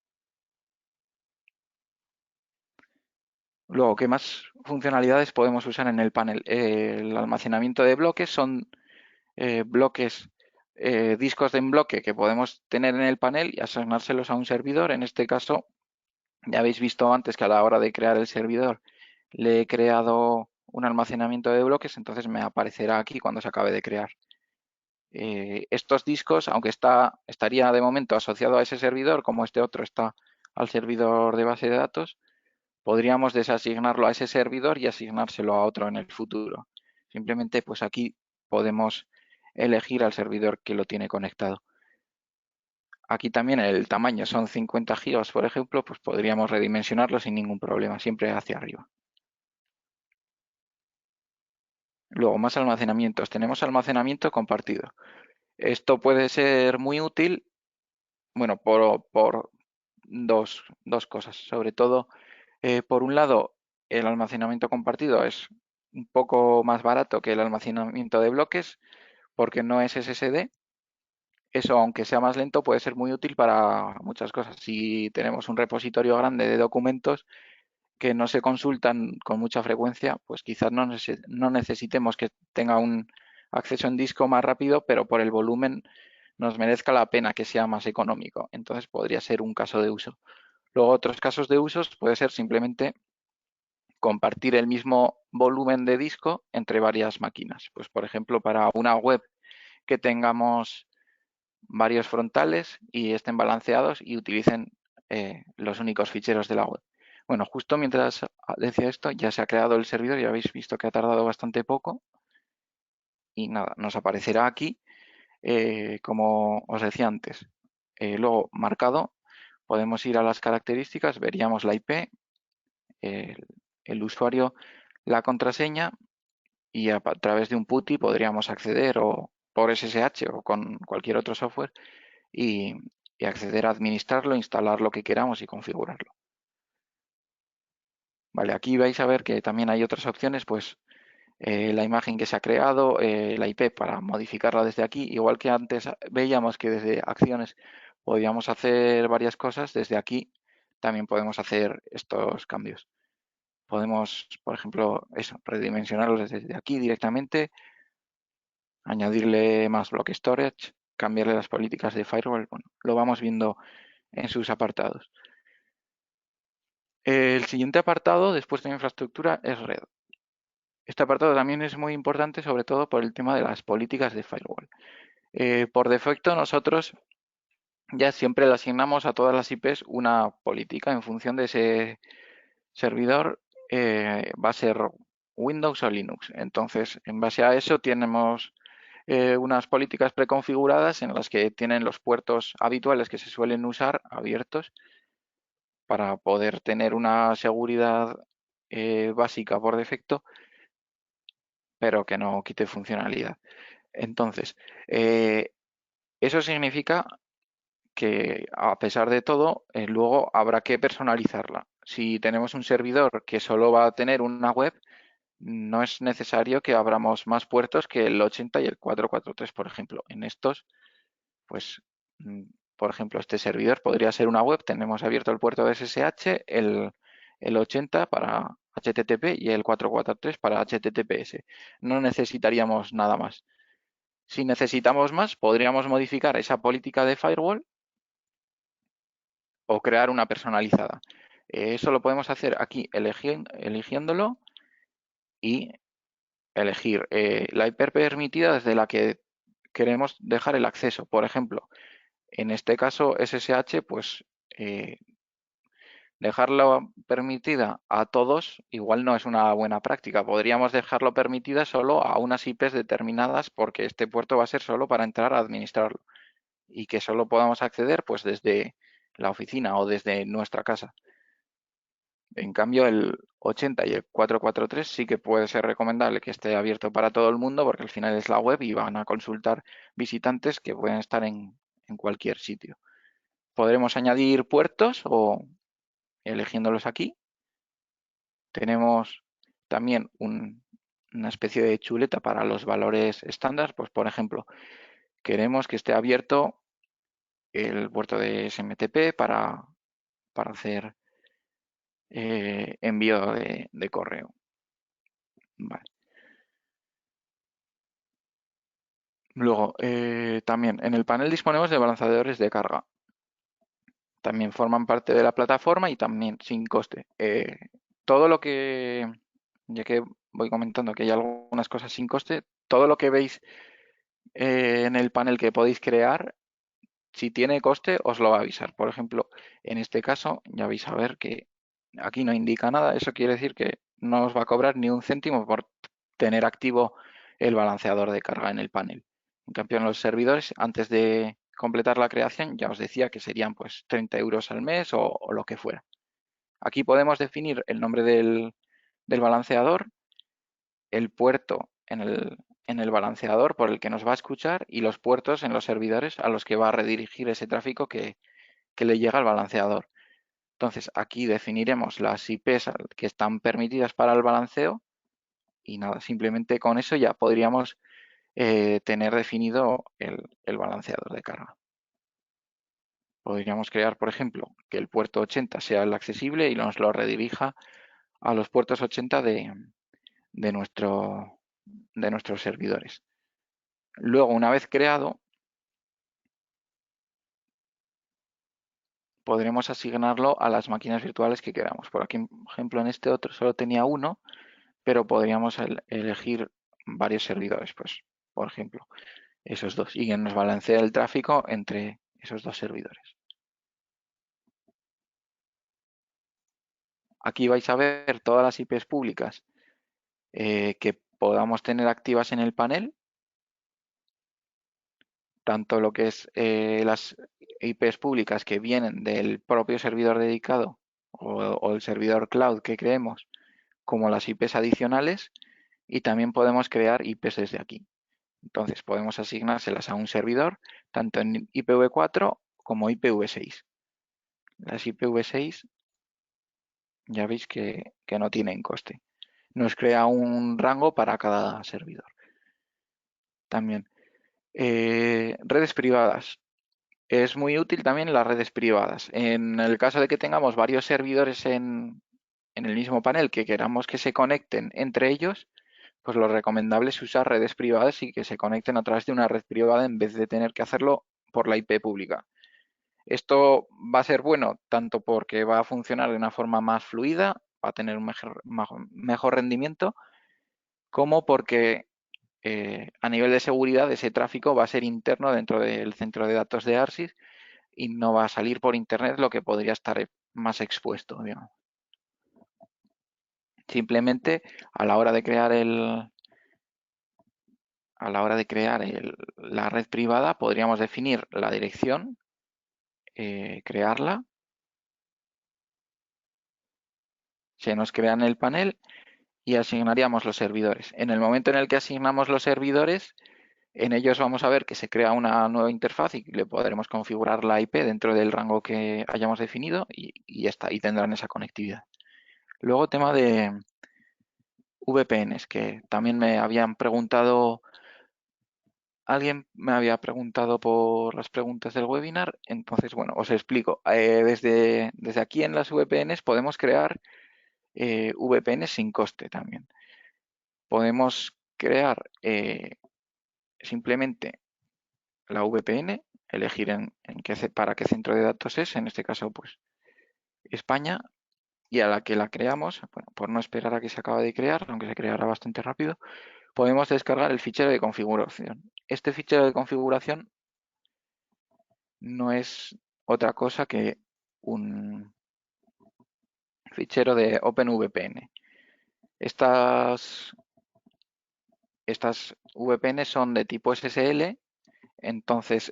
C: Luego, ¿qué más funcionalidades podemos usar en el panel? El almacenamiento de bloques son bloques, discos en bloque que podemos tener en el panel y asignárselos a un servidor. En este caso, ya habéis visto antes que a la hora de crear el servidor le he creado un almacenamiento de bloques, entonces me aparecerá aquí cuando se acabe de crear. Estos discos, aunque estaría de momento asociado a ese servidor, como este otro está al servidor de base de datos, podríamos desasignarlo a ese servidor y asignárselo a otro en el futuro. Simplemente pues aquí podemos elegir al servidor que lo tiene conectado. Aquí también el tamaño son 50 gigas, por ejemplo, pues podríamos redimensionarlo sin ningún problema, siempre hacia arriba. Luego, más almacenamientos. Tenemos almacenamiento compartido. Esto puede ser muy útil, bueno, por dos cosas. Sobre todo, por un lado, el almacenamiento compartido es un poco más barato que el almacenamiento de bloques porque no es SSD. Eso, aunque sea más lento, puede ser muy útil para muchas cosas. Si tenemos un repositorio grande de documentos que no se consultan con mucha frecuencia, pues quizás no necesitemos que tenga un acceso en disco más rápido, pero por el volumen nos merezca la pena que sea más económico. Entonces podría ser un caso de uso. Luego, otros casos de usos puede ser simplemente compartir el mismo volumen de disco entre varias máquinas. Pues, por ejemplo, para una web que tengamos varios frontales y estén balanceados y utilicen los únicos ficheros de la web. Bueno, justo mientras decía esto, ya se ha creado el servidor, ya habéis visto que ha tardado bastante poco y nada, nos aparecerá aquí, como os decía antes. Luego, marcado, podemos ir a las características, veríamos la IP, el usuario, la contraseña y a través de un PuTTY podríamos acceder o por SSH o con cualquier otro software y acceder a administrarlo, instalar lo que queramos y configurarlo. Vale, aquí vais a ver que también hay otras opciones, pues la imagen que se ha creado, la IP para modificarla desde aquí, igual que antes veíamos que desde acciones podíamos hacer varias cosas, desde aquí también podemos hacer estos cambios. Podemos, por ejemplo, eso, redimensionarlos desde aquí directamente, añadirle más block storage, cambiarle las políticas de firewall, bueno, lo vamos viendo en sus apartados. El siguiente apartado, después de infraestructura, es red. Este apartado también es muy importante, sobre todo por el tema de las políticas de firewall. Por defecto, nosotros ya siempre le asignamos a todas las IPs una política en función de ese servidor, va a ser Windows o Linux. Entonces, en base a eso tenemos unas políticas preconfiguradas en las que tienen los puertos habituales que se suelen usar abiertos para poder tener una seguridad básica por defecto, pero que no quite funcionalidad. Entonces, eso significa que a pesar de todo, luego habrá que personalizarla. Si tenemos un servidor que solo va a tener una web, no es necesario que abramos más puertos que el 80 y el 443, por ejemplo. En estos, pues, por ejemplo, este servidor podría ser una web. Tenemos abierto el puerto de SSH, el 80 para HTTP y el 443 para HTTPS. No necesitaríamos nada más. Si necesitamos más, podríamos modificar esa política de firewall o crear una personalizada. Eso lo podemos hacer aquí eligiéndolo y elegir la IP permitida desde la que queremos dejar el acceso. Por ejemplo, en este caso SSH, pues dejarlo permitida a todos igual no es una buena práctica. Podríamos dejarlo permitida solo a unas IPs determinadas porque este puerto va a ser solo para entrar a administrarlo y que solo podamos acceder pues desde la oficina o desde nuestra casa. En cambio, el 80 y el 443 sí que puede ser recomendable que esté abierto para todo el mundo porque al final es la web y van a consultar visitantes que pueden estar en cualquier sitio. Podremos añadir puertos o eligiéndolos aquí. Tenemos también una especie de chuleta para los valores estándar. Pues, por ejemplo, queremos que esté abierto el puerto de SMTP para hacer envío de correo. Vale. Luego, también en el panel disponemos de balanceadores de carga. También forman parte de la plataforma y también sin coste. Todo lo que, ya que voy comentando que hay algunas cosas sin coste, todo lo que veis en el panel que podéis crear, si tiene coste, os lo va a avisar. Por ejemplo, en este caso, ya vais a ver que aquí no indica nada. Eso quiere decir que no os va a cobrar ni un céntimo por tener activo el balanceador de carga en el panel. En cambio, en los servidores, antes de completar la creación, ya os decía que serían pues 30 euros al mes o lo que fuera. Aquí podemos definir el nombre del balanceador, el puerto en el balanceador por el que nos va a escuchar y los puertos en los servidores a los que va a redirigir ese tráfico que le llega al balanceador. Entonces, aquí definiremos las IPs que están permitidas para el balanceo y nada, simplemente con eso ya podríamos tener definido el balanceador de carga. Podríamos crear, por ejemplo, que el puerto 80 sea el accesible y nos lo redirija a los puertos 80 de nuestros servidores. Luego, una vez creado, podremos asignarlo a las máquinas virtuales que queramos. Por aquí, por ejemplo, en este otro solo tenía uno, pero podríamos elegir varios servidores, pues, por ejemplo, esos dos, y que nos balancea el tráfico entre esos dos servidores. Aquí vais a ver todas las IPs públicas que podamos tener activas en el panel, tanto lo que es las IPs públicas que vienen del propio servidor dedicado o el servidor cloud que creemos, como las IPs adicionales, y también podemos crear IPs desde aquí. Entonces podemos asignárselas a un servidor, tanto en IPv4 como IPv6. Las IPv6 ya veis que no tienen coste. Nos crea un rango para cada servidor. También redes privadas. Es muy útil también las redes privadas. En el caso de que tengamos varios servidores en el mismo panel que queramos que se conecten entre ellos, pues lo recomendable es usar redes privadas y que se conecten a través de una red privada en vez de tener que hacerlo por la IP pública. Esto va a ser bueno tanto porque va a funcionar de una forma más fluida, va a tener un mejor rendimiento, como porque a nivel de seguridad ese tráfico va a ser interno dentro del centro de datos de ARSIS y no va a salir por internet, lo que podría estar más expuesto, digamos. Simplemente a la hora de crear a la hora de crear la red privada, podríamos definir la dirección, crearla. Se nos crea en el panel y asignaríamos los servidores. En el momento en el que asignamos los servidores, en ellos vamos a ver que se crea una nueva interfaz y le podremos configurar la IP dentro del rango que hayamos definido y ya está, y tendrán esa conectividad. Luego tema de VPNs, que también me habían preguntado, alguien me había preguntado por las preguntas del webinar, entonces bueno, os explico. Desde aquí en las VPNs podemos crear VPNs sin coste también. Podemos crear simplemente la VPN, elegir para qué centro de datos es, en este caso pues España, y a la que la creamos, bueno, por no esperar a que se acabe de crear, aunque se creará bastante rápido, podemos descargar el fichero de configuración. Este fichero de configuración no es otra cosa que un fichero de OpenVPN. Estas VPN son de tipo SSL. Entonces,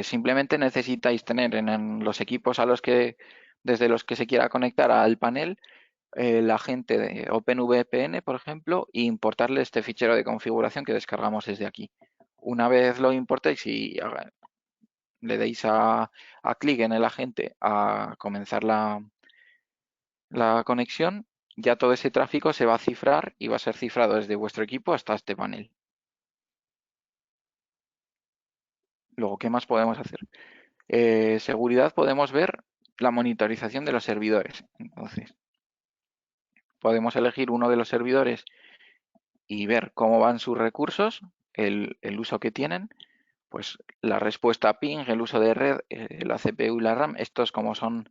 C: simplemente necesitáis tener en los equipos desde los que se quiera conectar al panel, la gente de OpenVPN, por ejemplo, e importarle este fichero de configuración que descargamos desde aquí. Una vez lo importéis y le deis a clic en el agente a comenzar la conexión, ya todo ese tráfico se va a cifrar y va a ser cifrado desde vuestro equipo hasta este panel. Luego, ¿qué más podemos hacer? Seguridad, podemos ver la monitorización de los servidores. Entonces, podemos elegir uno de los servidores y ver cómo van sus recursos, el uso que tienen, pues la respuesta a ping, el uso de red, la CPU y la RAM. Estos, como son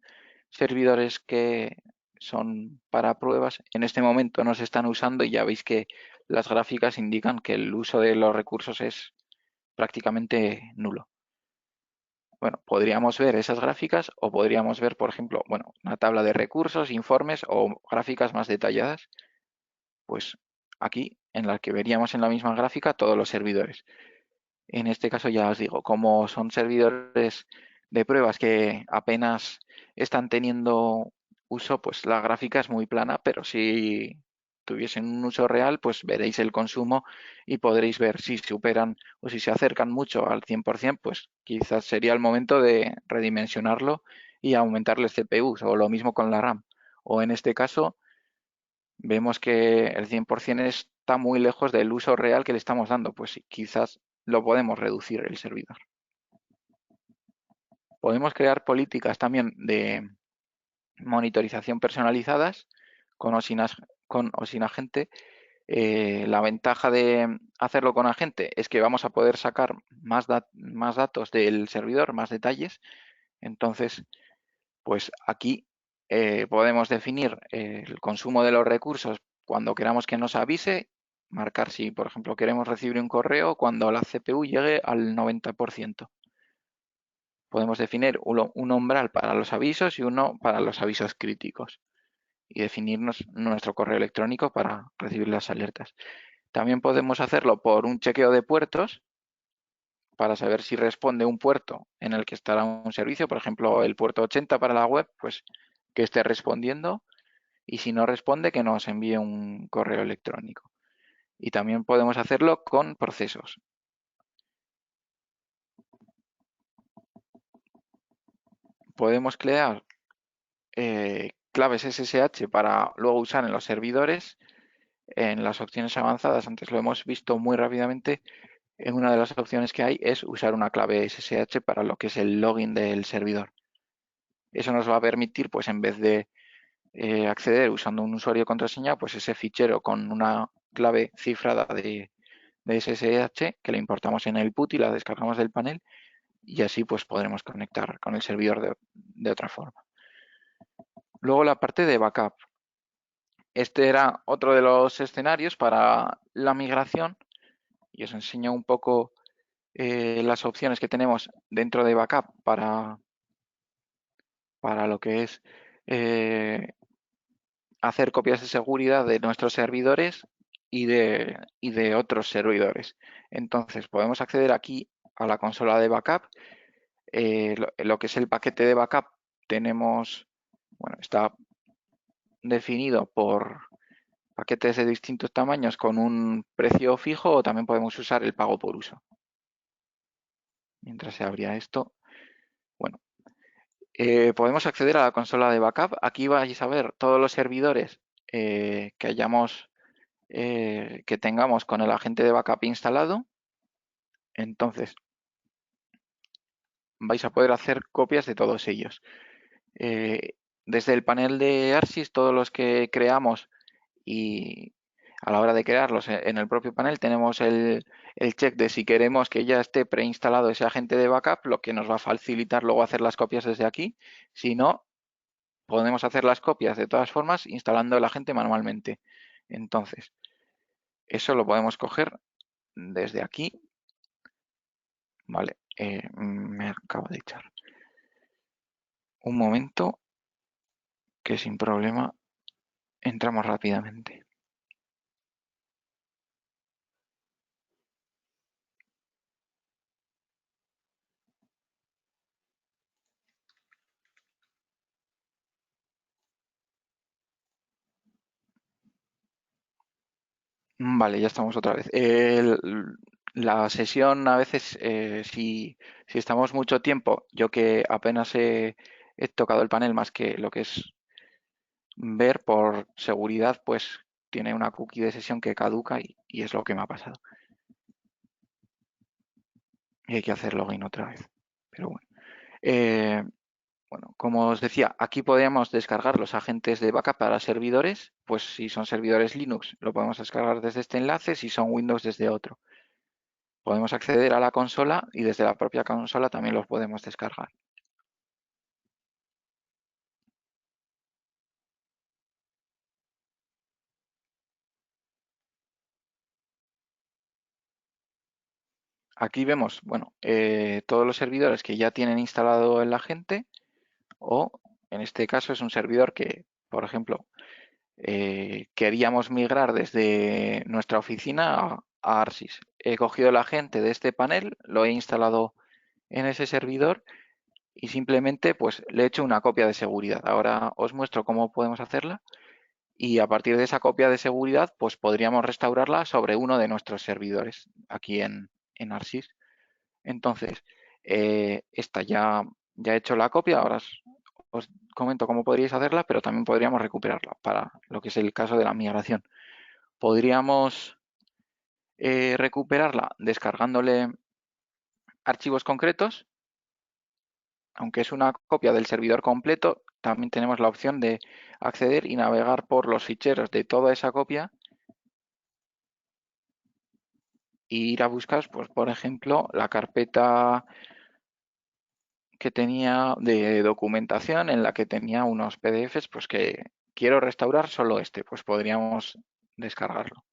C: servidores que son para pruebas, en este momento no se están usando y ya veis que las gráficas indican que el uso de los recursos es prácticamente nulo. Bueno, podríamos ver esas gráficas o podríamos ver, por ejemplo, bueno, una tabla de recursos, informes o gráficas más detalladas, pues aquí en la que veríamos en la misma gráfica todos los servidores. En este caso ya os digo, como son servidores de pruebas que apenas están teniendo uso, pues la gráfica es muy plana, pero si tuviesen un uso real, pues veréis el consumo y podréis ver si superan o si se acercan mucho al 100%, pues quizás sería el momento de redimensionarlo y aumentarles CPUs, o lo mismo con la RAM. O en este caso, vemos que el 100% está muy lejos del uso real que le estamos dando, pues quizás lo podemos reducir el servidor. Podemos crear políticas también de monitorización personalizadas con o sin agente. La ventaja de hacerlo con agente es que vamos a poder sacar más datos del servidor, más detalles. Entonces, pues aquí podemos definir el consumo de los recursos cuando queramos que nos avise, marcar si, por ejemplo, queremos recibir un correo cuando la CPU llegue al 90%. Podemos definir un umbral para los avisos y uno para los avisos críticos y definirnos nuestro correo electrónico para recibir las alertas. También podemos hacerlo por un chequeo de puertos para saber si responde un puerto en el que estará un servicio, por ejemplo, el puerto 80 para la web, pues que esté respondiendo, y si no responde, que nos envíe un correo electrónico. Y también podemos hacerlo con procesos. Podemos crear claves SSH para luego usar en los servidores. En las opciones avanzadas, antes lo hemos visto muy rápidamente, en una de las opciones que hay es usar una clave SSH para lo que es el login del servidor. Eso nos va a permitir, pues en vez de acceder usando un usuario y contraseña, pues ese fichero con una clave cifrada de SSH que le importamos en el PUT y la descargamos del panel, y así pues podremos conectar con el servidor de otra forma. Luego la parte de backup. Este era otro de los escenarios para la migración y os enseño un poco las opciones que tenemos dentro de backup para lo que es hacer copias de seguridad de nuestros servidores y de otros servidores. Entonces podemos acceder aquí a la consola de backup. Lo que es el paquete de backup tenemos, bueno, está definido por paquetes de distintos tamaños con un precio fijo, o también podemos usar el pago por uso. Mientras se abría esto, bueno, podemos acceder a la consola de backup. Aquí vais a ver todos los servidores que tengamos con el agente de backup instalado. Entonces, vais a poder hacer copias de todos ellos. Desde el panel de ARSYS, todos los que creamos, y a la hora de crearlos en el propio panel tenemos el check de si queremos que ya esté preinstalado ese agente de backup, lo que nos va a facilitar luego hacer las copias desde aquí. Si no, podemos hacer las copias de todas formas instalando el agente manualmente. Entonces, eso lo podemos coger desde aquí. Vale, me acabo de echar un momento, que sin problema entramos rápidamente. Vale, ya estamos otra vez. La sesión a veces, si estamos mucho tiempo, yo que apenas he tocado el panel más que lo que es ver por seguridad, pues tiene una cookie de sesión que caduca y es lo que me ha pasado. Y hay que hacer login otra vez. Pero bueno. Bueno, como os decía, aquí podríamos descargar los agentes de backup para servidores. Pues si son servidores Linux, lo podemos descargar desde este enlace, si son Windows desde otro. Podemos acceder a la consola y desde la propia consola también los podemos descargar. Aquí vemos, bueno, todos los servidores que ya tienen instalado el agente, o en este caso es un servidor que, por ejemplo, queríamos migrar desde nuestra oficina a ARSYS. He cogido el agente de este panel, lo he instalado en ese servidor y simplemente pues le he hecho una copia de seguridad. Ahora os muestro cómo podemos hacerla y a partir de esa copia de seguridad pues podríamos restaurarla sobre uno de nuestros servidores aquí en ARSYS. Entonces, esta ya he hecho la copia, ahora os comento cómo podríais hacerla, pero también podríamos recuperarla para lo que es el caso de la migración. Podríamos recuperarla descargándole archivos concretos. Aunque es una copia del servidor completo, también tenemos la opción de acceder y navegar por los ficheros de toda esa copia e ir a buscar, pues, por ejemplo, la carpeta que tenía de documentación en la que tenía unos PDFs, pues que quiero restaurar solo este, pues podríamos descargarlo.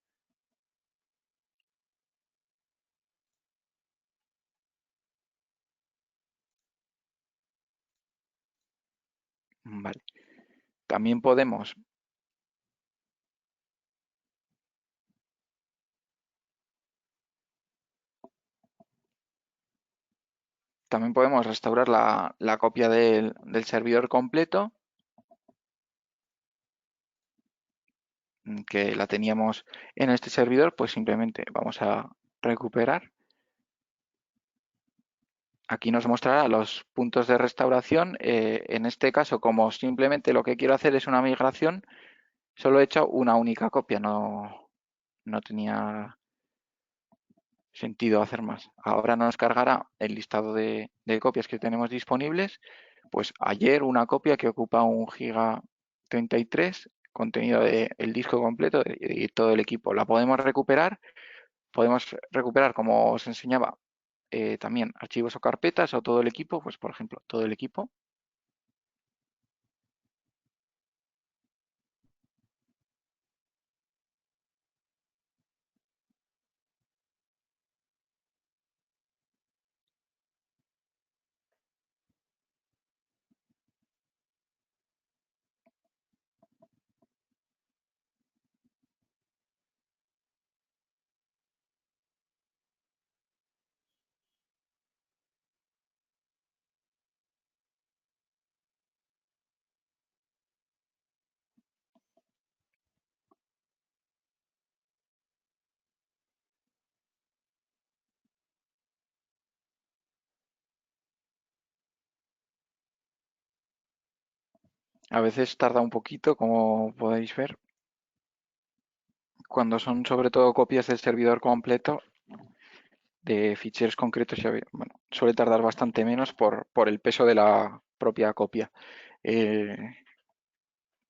C: Vale. También podemos restaurar la copia del servidor completo, que la teníamos en este servidor, pues simplemente vamos a recuperar. Aquí nos mostrará los puntos de restauración. En este caso, como simplemente lo que quiero hacer es una migración, solo he hecho una única copia, no tenía sentido hacer más. Ahora nos cargará el listado de copias que tenemos disponibles. Pues ayer una copia que ocupa 1,33 GB, contenido del disco completo y todo el equipo. La podemos recuperar como os enseñaba, también archivos o carpetas o todo el equipo, pues por ejemplo, todo el equipo. A veces tarda un poquito, como podéis ver. Cuando son sobre todo copias del servidor completo, de ficheros concretos, bueno, suele tardar bastante menos por el peso de la propia copia. Eh,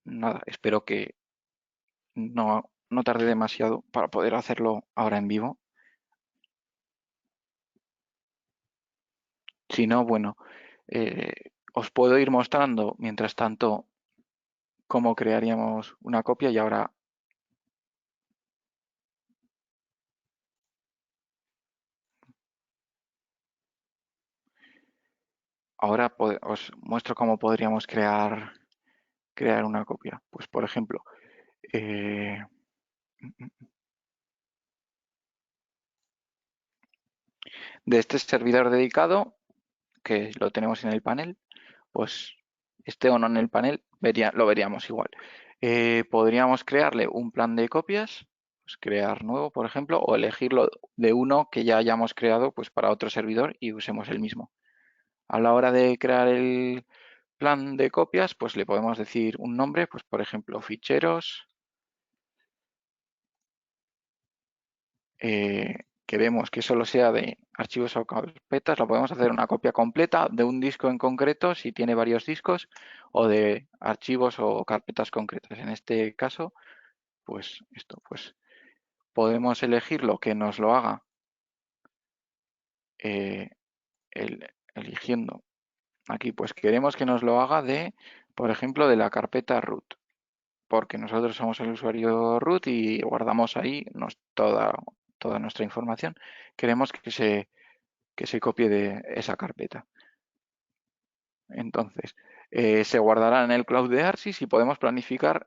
C: Nada, espero que no tarde demasiado para poder hacerlo ahora en vivo. Si no, bueno, os puedo ir mostrando mientras tanto cómo crearíamos una copia y ahora os muestro cómo podríamos crear una copia. Pues por ejemplo, eh, de este servidor dedicado, que lo tenemos en el panel, pues esté o no en el panel, lo veríamos igual. Podríamos crearle un plan de copias, pues crear nuevo, por ejemplo, o elegirlo de uno que ya hayamos creado pues para otro servidor y usemos el mismo. A la hora de crear el plan de copias, pues le podemos decir un nombre, pues por ejemplo, ficheros. Queremos que solo sea de archivos o carpetas, la podemos hacer una copia completa de un disco en concreto, si tiene varios discos, o de archivos o carpetas concretas. En este caso, pues esto, pues podemos elegir lo que nos lo haga eh, eligiendo. Aquí, pues queremos que nos lo haga de, por ejemplo, de la carpeta root, porque nosotros somos el usuario root y guardamos ahí toda nuestra información. Queremos que se copie de esa carpeta. Entonces, se guardará en el cloud de Arsis y podemos planificar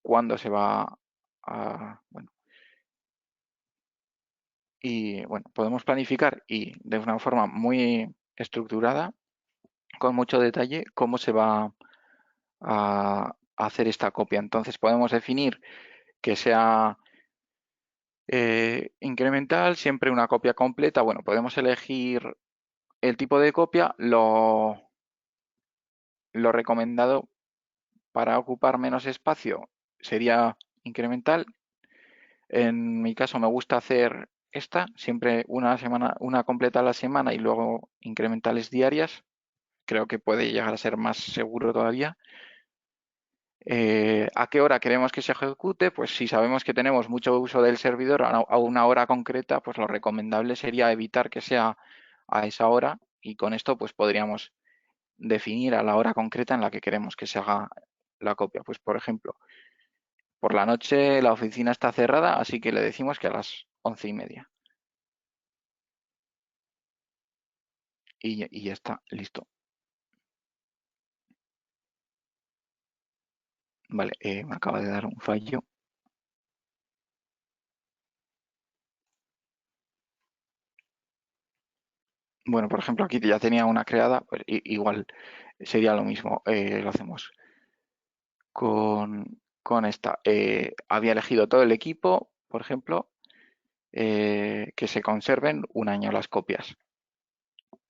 C: cuándo se va a... Bueno, y bueno, podemos planificar y de una forma muy estructurada, con mucho detalle, cómo se va a hacer esta copia. Entonces podemos definir que sea incremental, siempre una copia completa. Bueno, podemos elegir el tipo de copia, lo recomendado para ocupar menos espacio sería incremental. En mi caso me gusta hacer esta, siempre una semana, una completa a la semana y luego incrementales diarias. Creo que puede llegar a ser más seguro todavía. ¿A qué hora queremos que se ejecute? Pues si sabemos que tenemos mucho uso del servidor a una hora concreta, pues lo recomendable sería evitar que sea a esa hora y con esto pues podríamos definir a la hora concreta en la que queremos que se haga la copia. Pues por ejemplo, por la noche la oficina está cerrada, así que le decimos que a las 11:30. Y ya está, listo. Vale, me acaba de dar un fallo. Bueno, por ejemplo, aquí ya tenía una creada, pues igual sería lo mismo. Lo hacemos con esta. Había elegido todo el equipo, por ejemplo, que se conserven un año las copias.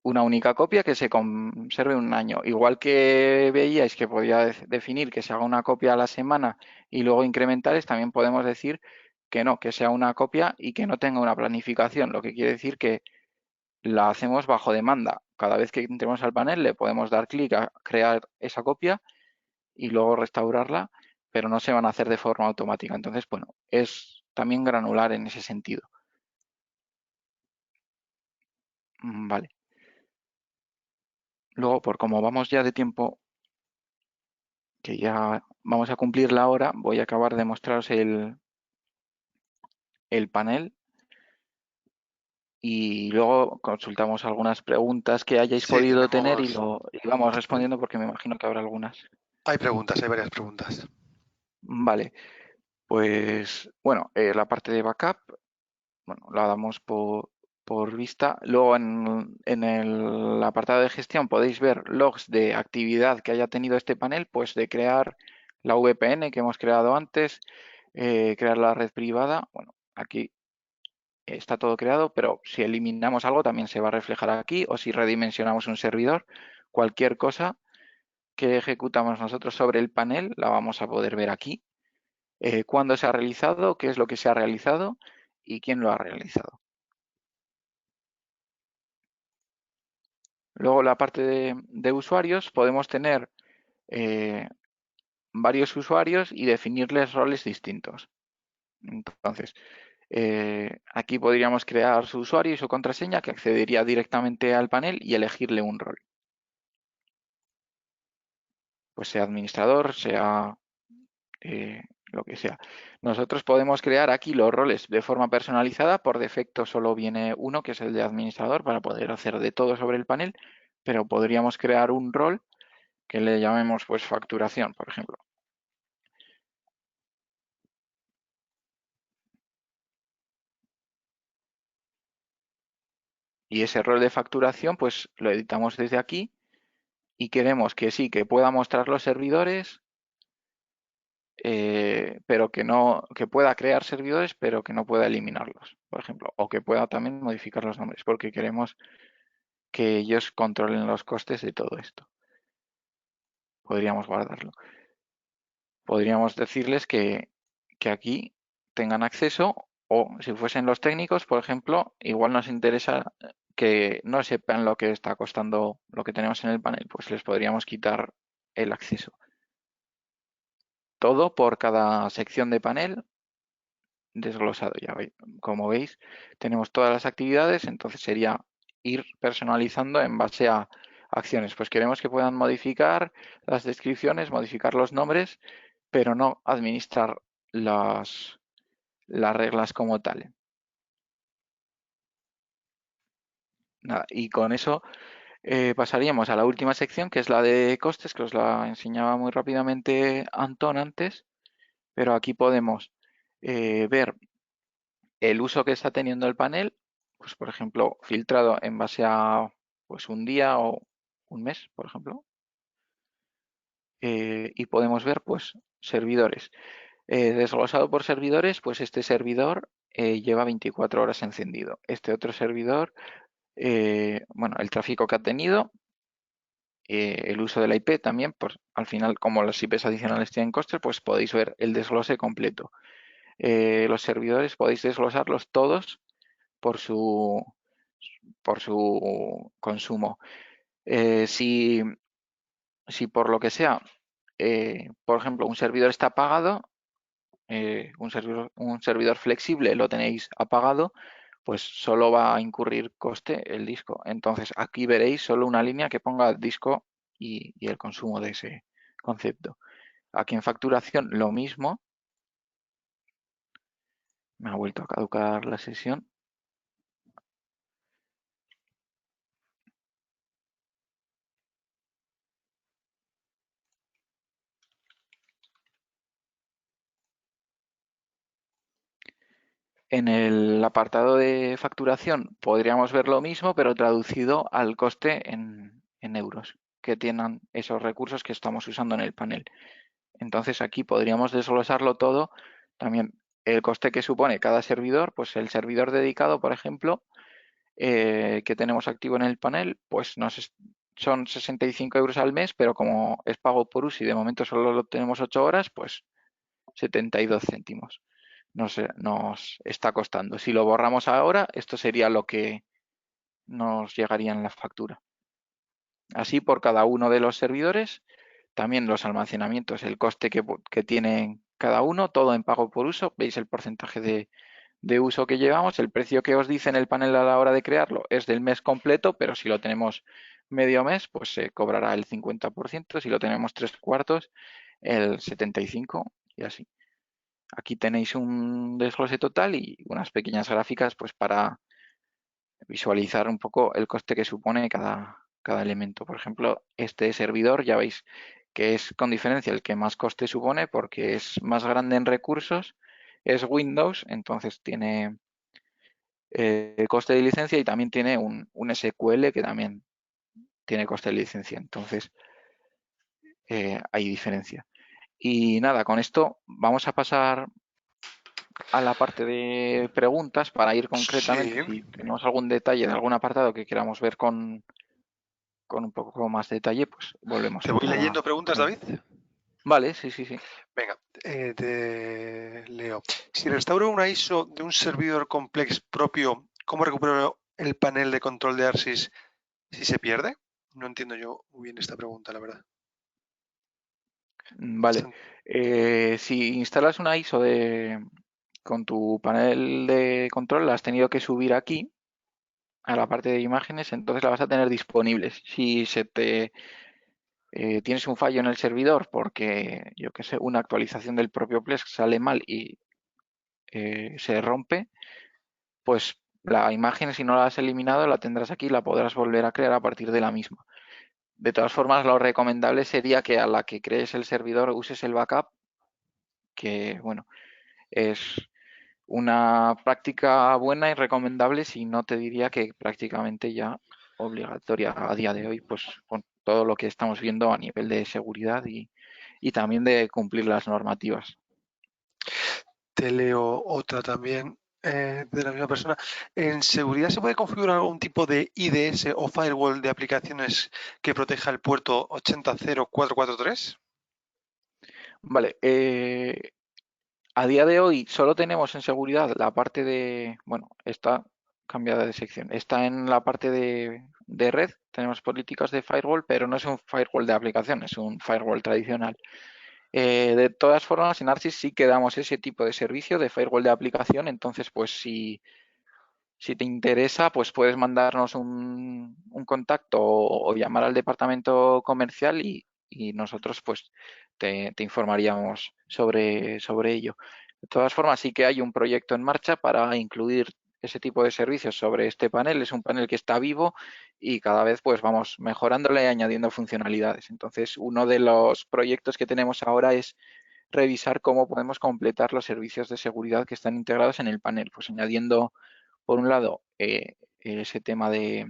C: Una única copia que se conserve un año. Igual que veíais que podía definir que se haga una copia a la semana y luego incrementales, también podemos decir que no, que sea una copia y que no tenga una planificación, lo que quiere decir que la hacemos bajo demanda. Cada vez que entremos al panel le podemos dar clic a crear esa copia y luego restaurarla, pero no se van a hacer de forma automática. Entonces, bueno, es también granular en ese sentido. Vale. Luego, por como vamos ya de tiempo, que ya vamos a cumplir la hora, voy a acabar de mostraros el panel y luego consultamos algunas preguntas que hayáis
A: Sí,
C: podido tener
A: tenemos...
C: y vamos respondiendo porque me imagino que habrá algunas.
A: Hay preguntas, hay varias preguntas.
C: Vale, pues bueno, la parte de backup, bueno, la damos por vista. Luego en el apartado de gestión podéis ver logs de actividad que haya tenido este panel, pues de crear la VPN que hemos creado antes, crear la red privada. Bueno, aquí está todo creado, pero si eliminamos algo también se va a reflejar aquí o si redimensionamos un servidor, cualquier cosa que ejecutamos nosotros sobre el panel la vamos a poder ver aquí. Cuándo se ha realizado, qué es lo que se ha realizado y quién lo ha realizado. Luego la parte de usuarios, podemos tener varios usuarios y definirles roles distintos. Entonces, aquí podríamos crear su usuario y su contraseña que accedería directamente al panel y elegirle un rol. Pues sea administrador, sea lo que sea. Nosotros podemos crear aquí los roles de forma personalizada. Por defecto solo viene uno, que es el de administrador, para poder hacer de todo sobre el panel, pero podríamos crear un rol que le llamemos pues facturación, por ejemplo. Y ese rol de facturación pues lo editamos desde aquí y queremos que sí, que pueda mostrar los servidores, pero que pueda crear servidores, pero que no pueda eliminarlos, por ejemplo, o que pueda también modificar los nombres, porque queremos que ellos controlen los costes de todo esto. Podríamos guardarlo. Podríamos decirles que aquí tengan acceso, o si fuesen los técnicos, por ejemplo, igual nos interesa que no sepan lo que está costando lo que tenemos en el panel, pues les podríamos quitar el acceso. Todo por cada sección de panel desglosado. Ya veis, como veis, tenemos todas las actividades, entonces sería ir personalizando en base a acciones. Pues queremos que puedan modificar las descripciones, modificar los nombres, pero no administrar las reglas como tal. Nada, y con eso pasaríamos a la última sección, que es la de costes, que os la enseñaba muy rápidamente Antón antes, pero aquí podemos ver el uso que está teniendo el panel, pues por ejemplo, filtrado en base a pues un día o un mes, por ejemplo, y podemos ver pues servidores. Desglosado por servidores, pues este servidor lleva 24 horas encendido. Este otro servidor, bueno, el tráfico que ha tenido, el uso de la IP también, pues al final, como las IPs adicionales tienen costes, pues podéis ver el desglose completo. Los servidores podéis desglosarlos todos por su consumo. Si por lo que sea, por ejemplo, un servidor está apagado, un servidor flexible lo tenéis apagado, pues solo va a incurrir coste el disco. Entonces aquí veréis solo una línea que ponga disco y el consumo de ese concepto. Aquí en facturación lo mismo. Me ha vuelto a caducar la sesión. En el apartado de facturación podríamos ver lo mismo, pero traducido al coste en euros que tienen esos recursos que estamos usando en el panel. Entonces aquí podríamos desglosarlo todo. También el coste que supone cada servidor, pues el servidor dedicado, por ejemplo, que tenemos activo en el panel, pues son 65 euros al mes, pero como es pago por uso y de momento solo lo tenemos 8 horas, pues 72 céntimos nos está costando. Si lo borramos ahora, esto sería lo que nos llegaría en la factura. Así por cada uno de los servidores, también los almacenamientos, el coste que tienen cada uno, todo en pago por uso. Veis el porcentaje de uso que llevamos. El precio que os dice en el panel a la hora de crearlo es del mes completo, pero si lo tenemos medio mes, pues se cobrará el 50%. Si lo tenemos 3/4, el 75% y así. Aquí tenéis un desglose total y unas pequeñas gráficas pues para visualizar un poco el coste que supone cada elemento. Por ejemplo, este servidor ya veis que es con diferencia el que más coste supone porque es más grande en recursos, es Windows, entonces tiene coste de licencia y también tiene un SQL que también tiene coste de licencia. Entonces hay diferencia. Y nada, con esto vamos a pasar a la parte de preguntas para ir concretamente
A: Sí.
C: si tenemos algún detalle de algún apartado que queramos ver con con un poco más de detalle, pues volvemos
A: Te
C: a
A: voy
C: entrar
A: leyendo preguntas, David.
C: Vale, sí, sí, sí.
A: Venga, te leo. Si restauro una ISO de un servidor complex propio, ¿cómo recupero el panel de control de ARSYS si se pierde? No entiendo yo muy bien esta pregunta, la verdad.
C: Vale. Si instalas una ISO con tu panel de control, la has tenido que subir aquí a la parte de imágenes, entonces la vas a tener disponibles. Si tienes un fallo en el servidor porque, yo qué sé, una actualización del propio Plesk sale mal y se rompe, pues la imagen, si no la has eliminado, la tendrás aquí y la podrás volver a crear a partir de la misma. De todas formas, lo recomendable sería que a la que crees el servidor uses el backup, que bueno, es una práctica buena y recomendable, si no te diría que prácticamente ya obligatoria a día de hoy, pues con todo lo que estamos viendo a nivel de seguridad y también de cumplir las normativas.
A: Te leo otra también de la misma persona. ¿En seguridad se puede configurar algún tipo de IDS o firewall de aplicaciones que proteja el puerto 800443?
C: Vale, a día de hoy solo tenemos en seguridad la parte de, bueno, está cambiada de sección, está en la parte de red, tenemos políticas de firewall, pero no es un firewall de aplicación, es un firewall tradicional. De todas formas, en ARSYS sí que damos ese tipo de servicio de firewall de aplicación, entonces pues si te interesa, pues puedes mandarnos un contacto o llamar al departamento comercial y nosotros pues te informaríamos sobre ello. De todas formas, sí que hay un proyecto en marcha para incluir ese tipo de servicios sobre este panel. Es un panel que está vivo y cada vez pues vamos mejorándole y añadiendo funcionalidades. Entonces, uno de los proyectos que tenemos ahora es revisar cómo podemos completar los servicios de seguridad que están integrados en el panel, pues añadiendo por un lado, ese tema de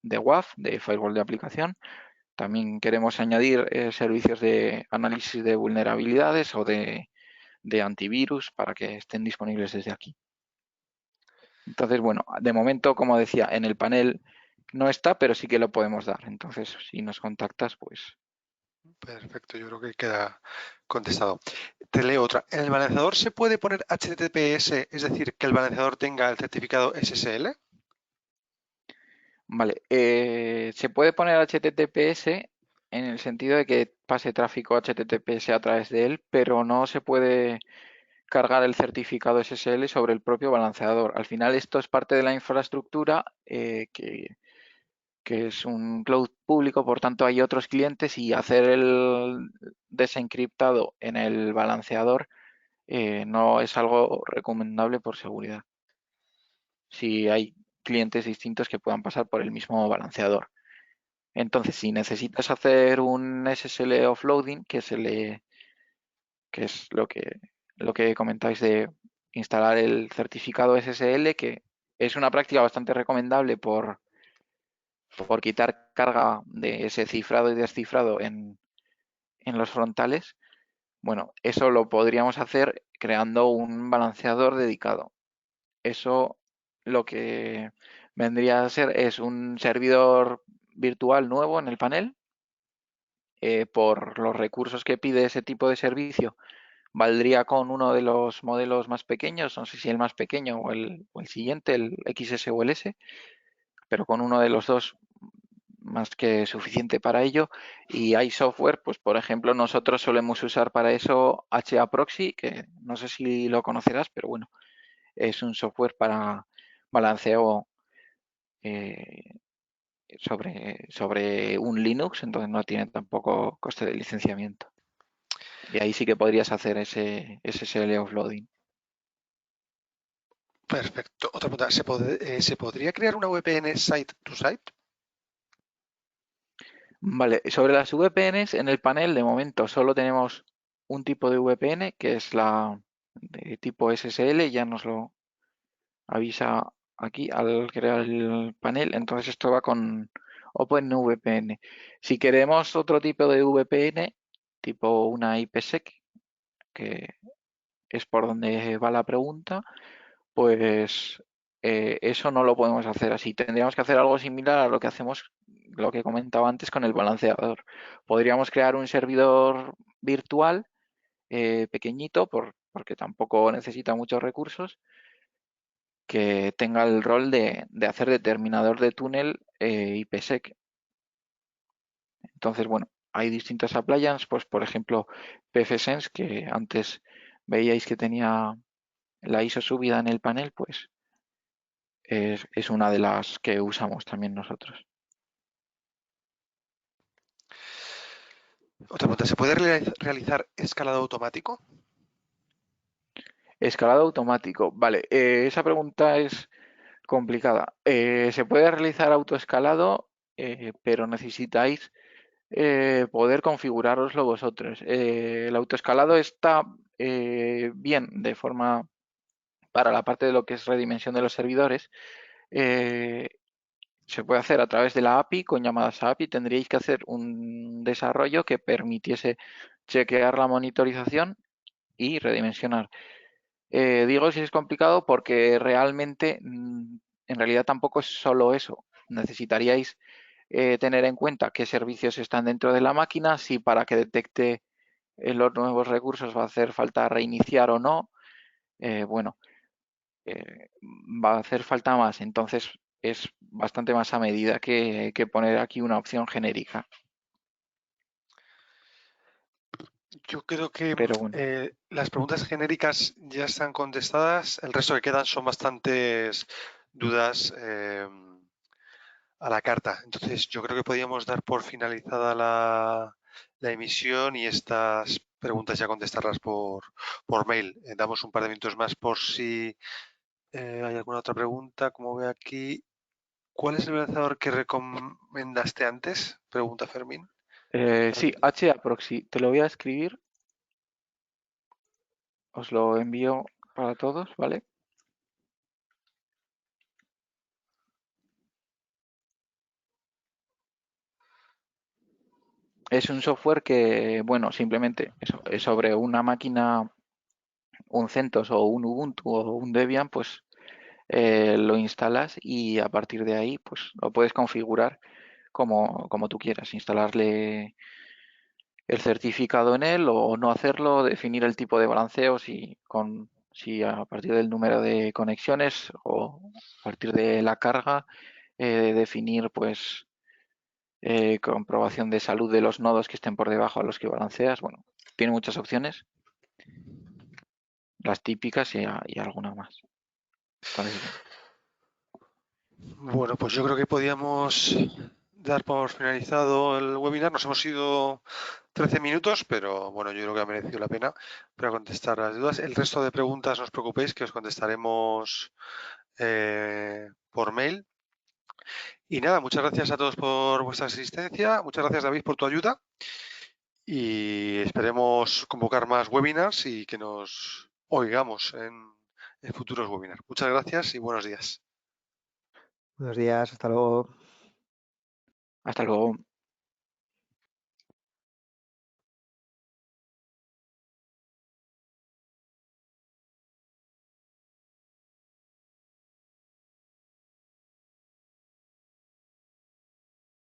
C: WAF, de firewall de aplicación. También queremos añadir servicios de análisis de vulnerabilidades o de antivirus para que estén disponibles desde aquí. Entonces, bueno, de momento, como decía, en el panel no está, pero sí que lo podemos dar. Entonces, si nos contactas, pues
A: Perfecto, yo creo que queda contestado. Te leo otra. ¿En el balanceador se puede poner HTTPS, es decir, que el balanceador tenga el certificado SSL?
C: vale. Se puede poner HTTPS en el sentido de que pase tráfico HTTPS a través de él, pero no se puede cargar el certificado SSL sobre el propio balanceador. Al final esto es parte de la infraestructura que es un cloud público, por tanto hay otros clientes y hacer el desencriptado en el balanceador no es algo recomendable por seguridad. Si hay clientes distintos que puedan pasar por el mismo balanceador. Entonces, si necesitas hacer un SSL offloading, que es lo que comentáis de instalar el certificado SSL, que es una práctica bastante recomendable por quitar carga de ese cifrado y descifrado en los frontales. Bueno, eso lo podríamos hacer creando un balanceador dedicado. Eso lo que vendría a ser es un servidor virtual nuevo en el panel. Por los recursos que pide ese tipo de servicio, valdría con uno de los modelos más pequeños, no sé si el más pequeño o el siguiente, el XS o el S, pero con uno de los dos más que suficiente para ello. Y hay software, pues por ejemplo, nosotros solemos usar para eso HAProxy, que no sé si lo conocerás, pero bueno, es un software para balanceo sobre un Linux, entonces no tiene tampoco coste de licenciamiento. Y ahí sí que podrías hacer ese SSL offloading.
A: Perfecto. Otra pregunta. ¿Se podría crear una VPN site to site?
C: Vale, sobre las VPNs, en el panel de momento solo tenemos un tipo de VPN, que es la de tipo SSL, ya nos lo avisa aquí al crear el panel, entonces esto va con OpenVPN. Si queremos otro tipo de VPN, tipo una IPsec, que es por donde va la pregunta, pues eso no lo podemos hacer así. Tendríamos que hacer algo similar a lo que hacemos lo que comentaba antes con el balanceador. Podríamos crear un servidor virtual pequeñito, porque tampoco necesita muchos recursos, que tenga el rol de hacer determinador de túnel IPsec. Entonces, bueno, hay distintas appliances, pues por ejemplo pfSense, que antes veíais que tenía la ISO subida en el panel, pues es una de las que usamos también nosotros.
A: Otra pregunta, ¿se puede realizar escalado automático?
C: Escalado automático. Vale, esa pregunta es complicada. Se puede realizar autoescalado, pero necesitáis poder configurároslo vosotros. El autoescalado está bien de forma para la parte de lo que es redimensión de los servidores. Se puede hacer a través de la API, con llamadas a API. Tendríais que hacer un desarrollo que permitiese chequear la monitorización y redimensionar. Digo si es complicado porque realmente, en realidad tampoco es solo eso. Necesitaríais tener en cuenta qué servicios están dentro de la máquina, si para que detecte los nuevos recursos va a hacer falta reiniciar o no. Bueno, va a hacer falta más. Entonces es bastante más a medida que poner aquí una opción genérica.
A: Yo creo que
C: Pero bueno,
A: las preguntas genéricas ya están contestadas. El resto que quedan son bastantes dudas a la carta. Entonces, yo creo que podríamos dar por finalizada la emisión y estas preguntas ya contestarlas por mail. Damos un par de minutos más por si hay alguna otra pregunta. Como veo aquí, ¿cuál es el lanzador que recomendaste antes? Pregunta Fermín.
C: sí, HAProxy, te lo voy a escribir, os lo envío para todos, ¿vale? Es un software que, bueno, simplemente eso, es sobre una máquina, un CentOS o un Ubuntu o un Debian, pues lo instalas y a partir de ahí, pues lo puedes configurar como tú quieras, instalarle el certificado en él o no hacerlo, definir el tipo de balanceo si a partir del número de conexiones o a partir de la carga, definir pues comprobación de salud de los nodos que estén por debajo a los que balanceas. Bueno, tiene muchas opciones, las típicas y alguna más. Entonces, bueno,
A: Bueno, pues yo creo que podíamos dar por finalizado el webinar. Nos hemos ido 13 minutos, pero bueno, yo creo que ha merecido la pena para contestar las dudas. El resto de preguntas no os preocupéis, que os contestaremos por mail. Y nada, muchas gracias a todos por vuestra asistencia. Muchas gracias, David, por tu ayuda. Y esperemos convocar más webinars y que nos oigamos en futuros webinars. Muchas gracias y buenos días.
B: Buenos días, hasta luego.
C: hasta luego.